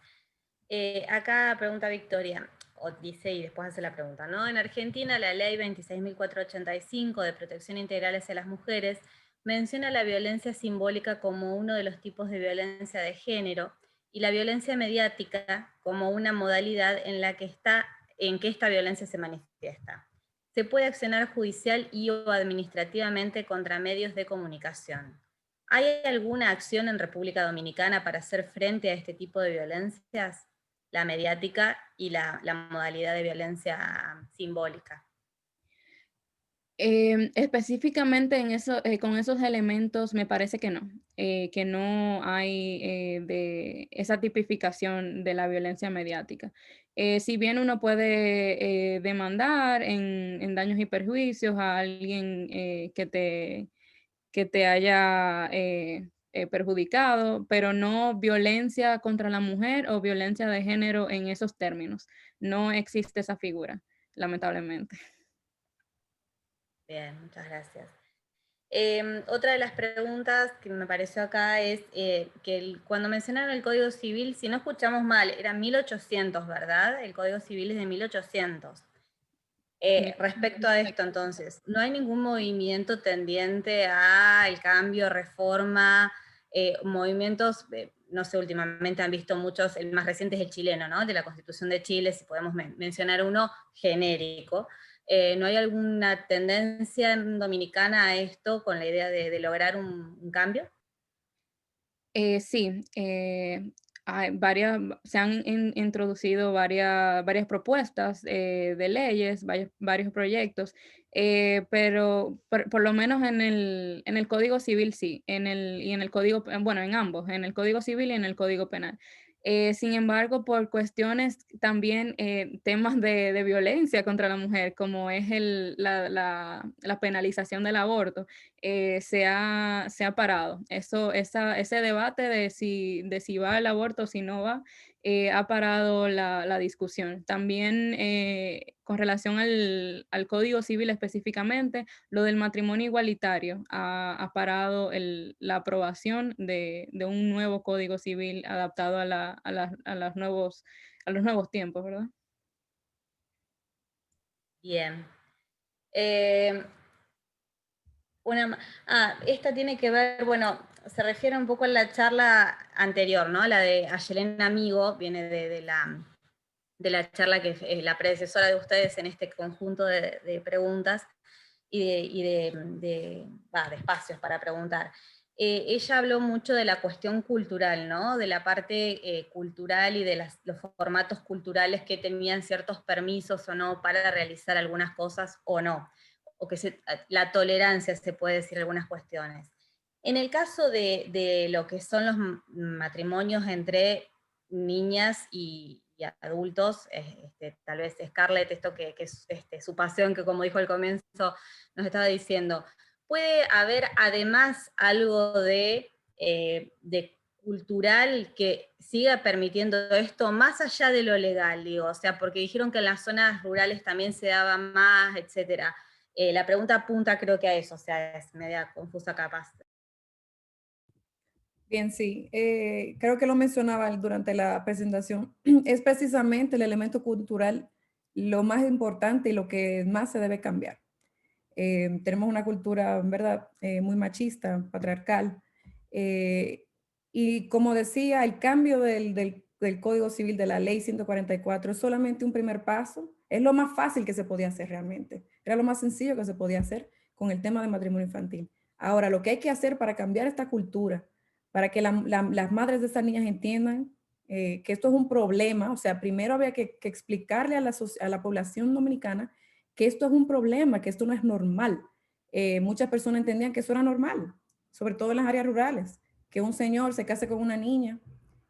[SPEAKER 1] Acá pregunta Victoria, o dice y después hace la pregunta, ¿no? En Argentina la ley 26.485 de protección integral hacia las mujeres menciona la violencia simbólica como uno de los tipos de violencia de género y la violencia mediática como una modalidad en que esta violencia se manifiesta. Se puede accionar judicial y o administrativamente contra medios de comunicación. ¿Hay alguna acción en República Dominicana para hacer frente a este tipo de violencias? La mediática y la modalidad de violencia simbólica.
[SPEAKER 4] Específicamente con esos elementos me parece que no hay de esa tipificación de la violencia mediática. Si bien uno puede demandar en daños y perjuicios a alguien que te haya perjudicado, pero no violencia contra la mujer o violencia de género en esos términos. No existe esa figura, lamentablemente.
[SPEAKER 1] Bien, muchas gracias. Otra de las preguntas que me pareció acá es que cuando mencionaron el Código Civil, si no escuchamos mal, era 1800, ¿verdad? El Código Civil es de 1800. Respecto a esto, entonces, ¿no hay ningún movimiento tendiente al cambio, reforma, movimientos, no sé, últimamente han visto muchos, el más reciente es el chileno, ¿no? De la Constitución de Chile, si podemos mencionar uno genérico. ¿No hay alguna tendencia dominicana a esto con la idea de lograr un cambio?
[SPEAKER 4] Sí, se han introducido varias propuestas de leyes, varios proyectos, pero por lo menos en el Código Civil sí, y en el Código, bueno, en ambos, en el Código Civil y en el Código Penal. Sin embargo, por cuestiones también, temas de violencia contra la mujer, como es la penalización del aborto, se ha parado. Ese debate de si va el aborto o si no va, ha parado la discusión. También, con relación al Código Civil específicamente, lo del matrimonio igualitario ha parado la aprobación de un nuevo Código Civil adaptado a los nuevos tiempos, ¿verdad?
[SPEAKER 1] Bien. Esta tiene que ver, bueno, se refiere un poco a la charla anterior, ¿no? La de Ayelén Amigo, viene de la charla que es la predecesora de ustedes en este conjunto de preguntas y de espacios para preguntar. Ella habló mucho de la cuestión cultural, ¿no? De la parte cultural y de los formatos culturales que tenían ciertos permisos o no para realizar algunas cosas o no, o que la tolerancia, se puede decir, algunas cuestiones. En el caso de lo que son los matrimonios entre niñas y adultos, tal vez Scarlett, esto que es su pasión, que como dijo al comienzo, nos estaba diciendo, puede haber además algo de cultural que siga permitiendo esto, más allá de lo legal, digo, o sea, porque dijeron que en las zonas rurales también se daba más, etcétera. La pregunta apunta creo que a eso, o sea, es media confusa capaz.
[SPEAKER 3] Bien, sí. Creo que lo mencionaba durante la presentación. Es precisamente el elemento cultural lo más importante y lo que más se debe cambiar. Tenemos una cultura, en verdad, muy machista, patriarcal. Y como decía, el cambio del Código Civil, de la Ley 144, es solamente un primer paso. Es lo más fácil que se podía hacer realmente. Era lo más sencillo que se podía hacer con el tema de matrimonio infantil. Ahora, lo que hay que hacer para cambiar esta cultura, para que las madres de estas niñas entiendan que esto es un problema, o sea, primero había que explicarle a la población dominicana que esto es un problema, que esto no es normal. Muchas personas entendían que eso era normal, sobre todo en las áreas rurales, que un señor se case con una niña,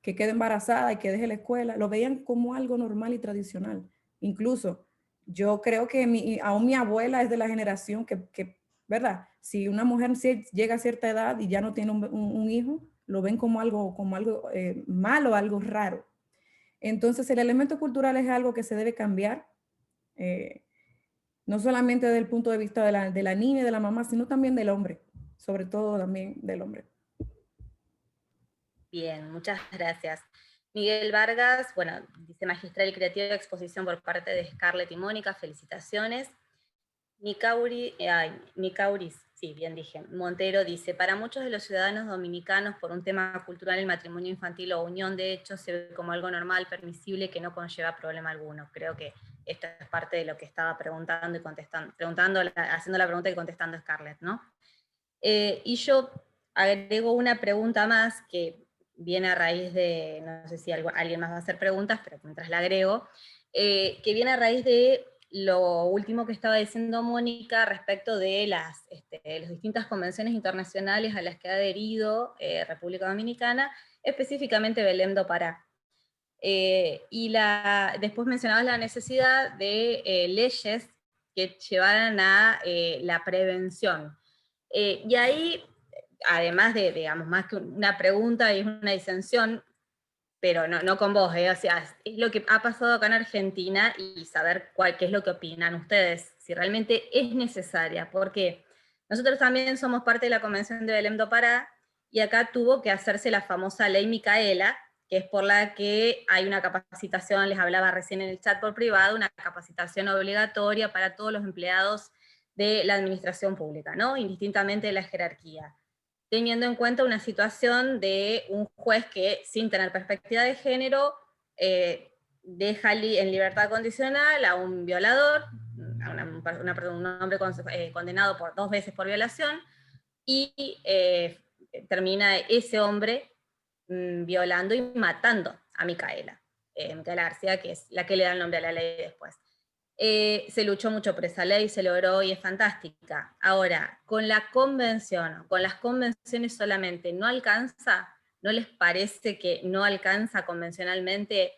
[SPEAKER 3] que quede embarazada y que deje la escuela, lo veían como algo normal y tradicional. Incluso yo creo que aún mi abuela es de la generación ¿verdad? Si una mujer llega a cierta edad y ya no tiene un hijo, lo ven como algo malo, algo raro. Entonces el elemento cultural es algo que se debe cambiar, no solamente desde el punto de vista de la niña y de la mamá, sino también del hombre, sobre todo también del hombre.
[SPEAKER 1] Bien, muchas gracias. Miguel Vargas, bueno, dice magistral y creativa exposición por parte de Scarlett y Mónica, felicitaciones. Nicauris, sí, bien dije, Montero dice, para muchos de los ciudadanos dominicanos, por un tema cultural, el matrimonio infantil o unión de hecho se ve como algo normal, permisible, que no conlleva problema alguno. Creo que esto es parte de lo que estaba preguntando y contestando, haciendo la pregunta y contestando Scarlett, ¿no? Y yo agrego una pregunta más que viene a raíz de, no sé si alguien más va a hacer preguntas, pero mientras la agrego, que viene a raíz de lo último que estaba diciendo Mónica respecto de las distintas convenciones internacionales a las que ha adherido República Dominicana, específicamente Belém do Pará. Y después mencionabas la necesidad de leyes que llevaran a la prevención. Y ahí, además de, digamos, más que una pregunta y una disensión, pero no con vos, o sea, es lo que ha pasado acá en Argentina y saber qué es lo que opinan ustedes, si realmente es necesaria, porque nosotros también somos parte de la Convención de Belém do Pará, y acá tuvo que hacerse la famosa Ley Micaela, que es por la que hay una capacitación, les hablaba recién en el chat por privado, una capacitación obligatoria para todos los empleados de la administración pública, ¿no? Indistintamente de la jerarquía, teniendo en cuenta una situación de un juez que, sin tener perspectiva de género, deja en libertad condicional a un violador, a un hombre condenado por 2 veces por violación, y termina ese hombre violando y matando a Micaela García, que es la que le da el nombre a la ley después. Se luchó mucho por esa ley, se logró y es fantástica. Ahora, con la convención, con las convenciones solamente, no alcanza, ¿no les parece que no alcanza convencionalmente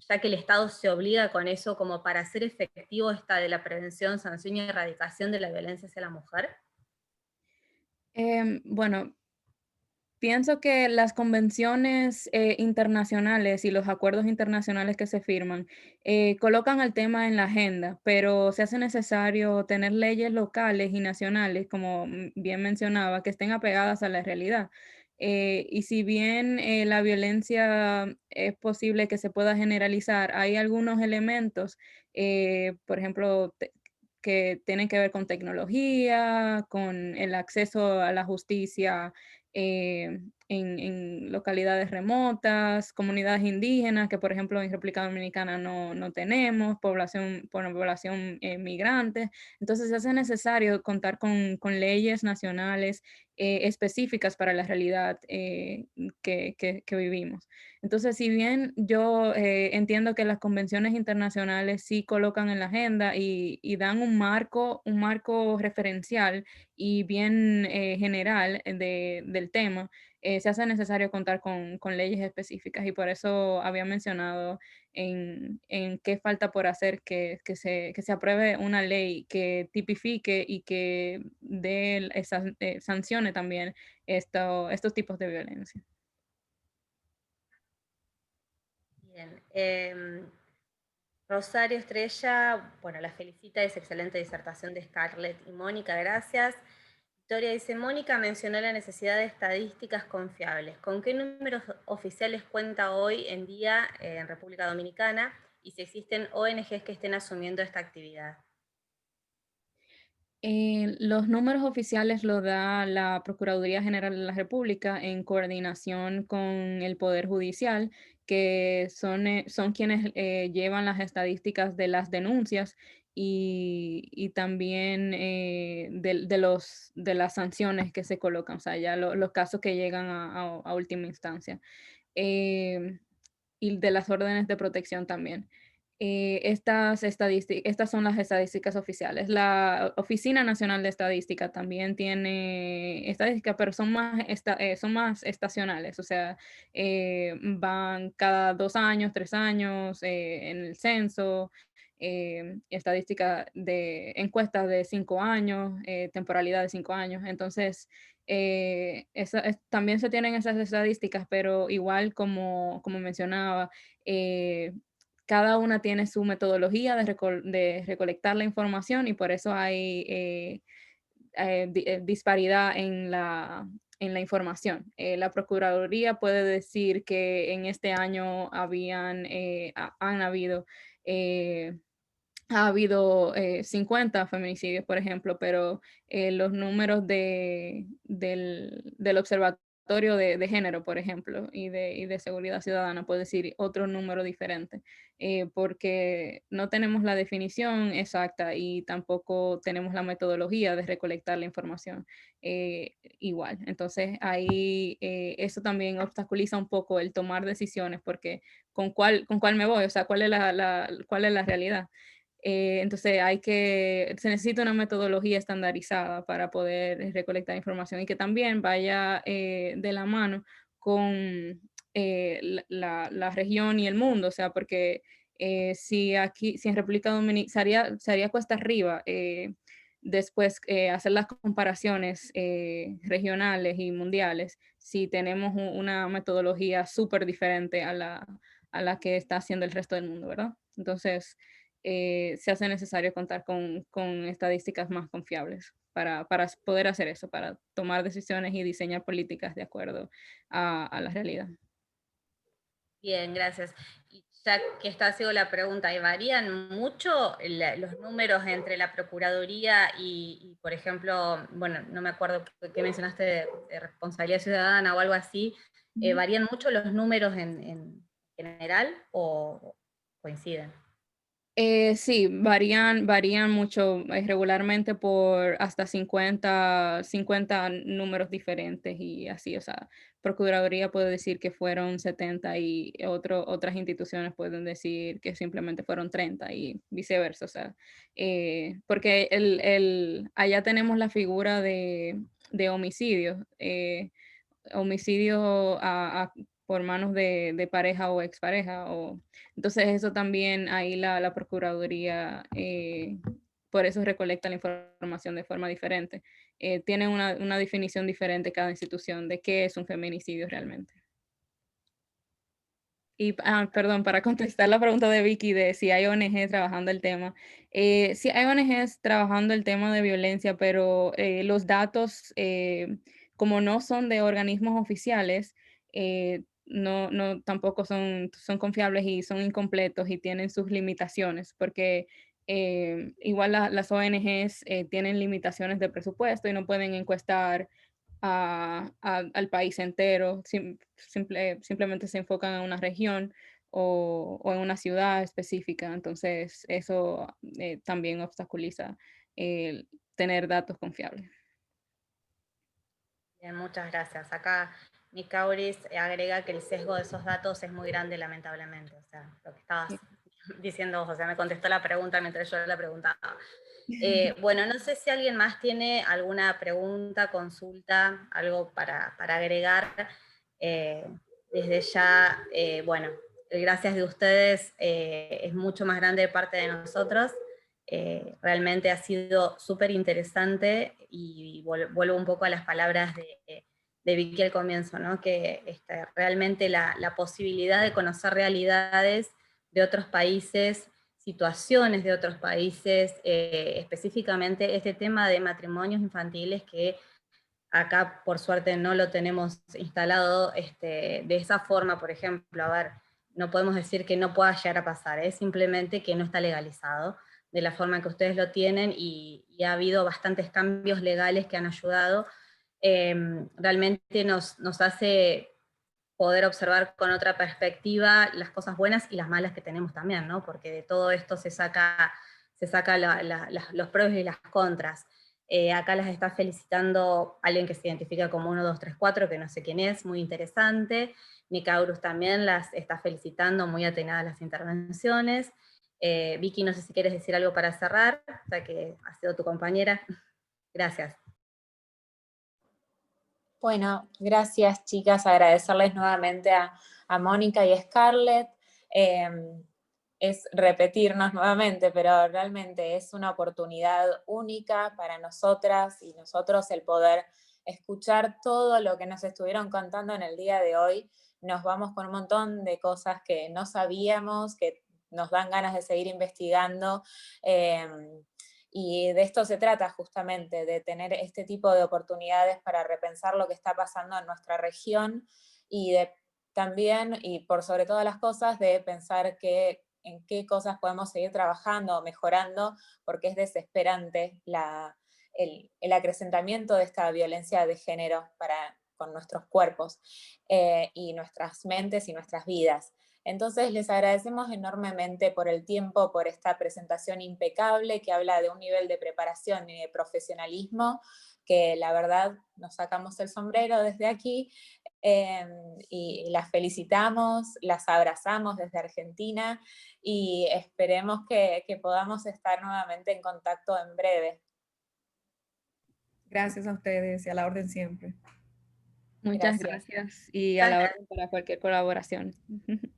[SPEAKER 1] ya que el Estado se obliga con eso como para hacer efectivo esta de la prevención, sanción y erradicación de la violencia hacia la mujer?
[SPEAKER 4] Bueno, pienso que las convenciones internacionales y los acuerdos internacionales que se firman colocan el tema en la agenda, pero se hace necesario tener leyes locales y nacionales, como bien mencionaba, que estén apegadas a la realidad. Y si bien la violencia es posible que se pueda generalizar, hay algunos elementos, por ejemplo, que tienen que ver con tecnología, con el acceso a la justicia en localidades remotas, comunidades indígenas, que por ejemplo en República Dominicana no tenemos, población migrante. Entonces se hace necesario contar con leyes nacionales específicas para la realidad que vivimos. Entonces, si bien yo entiendo que las convenciones internacionales sí colocan en la agenda y dan un marco referencial y bien general del tema, se hace necesario contar con leyes específicas y por eso había mencionado en qué falta por hacer que se apruebe una ley que tipifique y que sancione también estos tipos de violencia.
[SPEAKER 1] Bien. Rosario Estrella, bueno, la felicita, es excelente disertación de Scarlett y Mónica, gracias. Victoria dice, Mónica mencionó la necesidad de estadísticas confiables. ¿Con qué números oficiales cuenta hoy en día en República Dominicana y si existen ONGs que estén asumiendo esta actividad?
[SPEAKER 4] Los números oficiales los da la Procuraduría General de la República en coordinación con el Poder Judicial, que son quienes llevan las estadísticas de las denuncias y también de las sanciones que se colocan, o sea, ya los casos que llegan a última instancia. Y de las órdenes de protección también. Estas son las estadísticas oficiales. La Oficina Nacional de Estadística también tiene estadísticas, pero son más estacionales, o sea, van cada 2 años, 3 años en el censo, estadística de encuestas de 5 años, temporalidad de 5 años. Entonces, también se tienen esas estadísticas, pero igual como mencionaba, cada una tiene su metodología de recolectar la información y por eso hay disparidad en la información. La Procuraduría puede decir que en este año ha habido 50 feminicidios, por ejemplo, pero los números del Observatorio de Género, por ejemplo, y de Seguridad Ciudadana puede decir otro número diferente, porque no tenemos la definición exacta y tampoco tenemos la metodología de recolectar la información igual. Entonces, ahí eso también obstaculiza un poco el tomar decisiones, porque ¿con cuál me voy? O sea, ¿cuál es cuál es la realidad? Entonces se necesita una metodología estandarizada para poder recolectar información y que también vaya de la mano con la región y el mundo, o sea, porque si en República Dominicana se haría cuesta arriba después hacer las comparaciones regionales y mundiales si tenemos una metodología súper diferente a la que está haciendo el resto del mundo, ¿verdad? Entonces, se hace necesario contar con estadísticas más confiables para poder hacer eso, para tomar decisiones y diseñar políticas de acuerdo a la realidad.
[SPEAKER 1] Bien, gracias. Y ya que esta ha sido la pregunta, ¿y varían mucho los números entre la Procuraduría y, por ejemplo, bueno, no me acuerdo qué mencionaste de responsabilidad ciudadana o algo así, ¿varían mucho los números en general o coinciden?
[SPEAKER 4] Sí, varían mucho, regularmente por hasta 50 números diferentes y así, o sea, Procuraduría puede decir que fueron 70 y otras instituciones pueden decir que simplemente fueron 30 y viceversa, o sea, porque allá tenemos la figura de homicidios. homicidio por manos de pareja o expareja. Entonces eso también ahí la Procuraduría, por eso recolecta la información de forma diferente. Tiene una definición diferente cada institución de qué es un feminicidio realmente. Y, perdón, para contestar la pregunta de Vicky de si hay ONG trabajando el tema. Sí hay ONGs trabajando el tema de violencia, pero los datos, como no son de organismos oficiales, no tampoco son confiables y son incompletos y tienen sus limitaciones, porque igual las ONGs tienen limitaciones de presupuesto y no pueden encuestar al país entero, simplemente se enfocan en una región o en una ciudad específica. Entonces eso también obstaculiza el tener datos confiables.
[SPEAKER 1] Bien, muchas gracias. Acá Mikauris agrega que el sesgo de esos datos es muy grande, lamentablemente. O sea, lo que estabas diciendo vos, o sea, me contestó la pregunta mientras yo la preguntaba. Bueno, no sé si alguien más tiene alguna pregunta, consulta, algo para agregar. Desde ya, bueno, el gracias de ustedes es mucho más grande de parte de nosotros. Realmente ha sido súper interesante y vuelvo un poco a las palabras de Vicky al comienzo, ¿no? Que realmente la posibilidad de conocer realidades de otros países, situaciones de otros países, específicamente este tema de matrimonios infantiles que acá por suerte no lo tenemos instalado de esa forma, por ejemplo, a ver, no podemos decir que no pueda llegar a pasar, es simplemente que no está legalizado de la forma que ustedes lo tienen y ha habido bastantes cambios legales que han ayudado. Realmente nos hace poder observar con otra perspectiva las cosas buenas y las malas que tenemos también, ¿no? Porque de todo esto se saca los pros y las contras. Acá las está felicitando alguien que se identifica como 1, 2, 3, 4, que no sé quién es, muy interesante. Micaurus también las está felicitando, muy atenadas las intervenciones. Vicky, no sé si quieres decir algo para cerrar, ya que ha sido tu compañera. Gracias.
[SPEAKER 2] Bueno, gracias chicas, agradecerles nuevamente a Mónica y a Scarlett. Es repetirnos nuevamente, pero realmente es una oportunidad única para nosotras y nosotros el poder escuchar todo lo que nos estuvieron contando en el día de hoy. Nos vamos con un montón de cosas que no sabíamos, que nos dan ganas de seguir investigando. Y de esto se trata justamente, de tener este tipo de oportunidades para repensar lo que está pasando en nuestra región y de también, y por sobre todas las cosas, de pensar en qué cosas podemos seguir trabajando o mejorando, porque es desesperante el acrecentamiento de esta violencia de género con nuestros cuerpos y nuestras mentes y nuestras vidas. Entonces les agradecemos enormemente por el tiempo, por esta presentación impecable que habla de un nivel de preparación y de profesionalismo que la verdad nos sacamos el sombrero desde aquí y las felicitamos, las abrazamos desde Argentina y esperemos que podamos estar nuevamente en contacto en breve.
[SPEAKER 3] Gracias a ustedes y a la orden siempre.
[SPEAKER 4] Muchas gracias y a la orden para cualquier colaboración.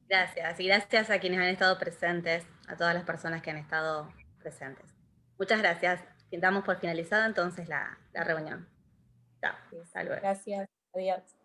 [SPEAKER 1] Gracias, y gracias a quienes han estado presentes, a todas las personas que han estado presentes. Muchas gracias. Damos por finalizada entonces la reunión. Chao, hasta luego.
[SPEAKER 2] Gracias, adiós.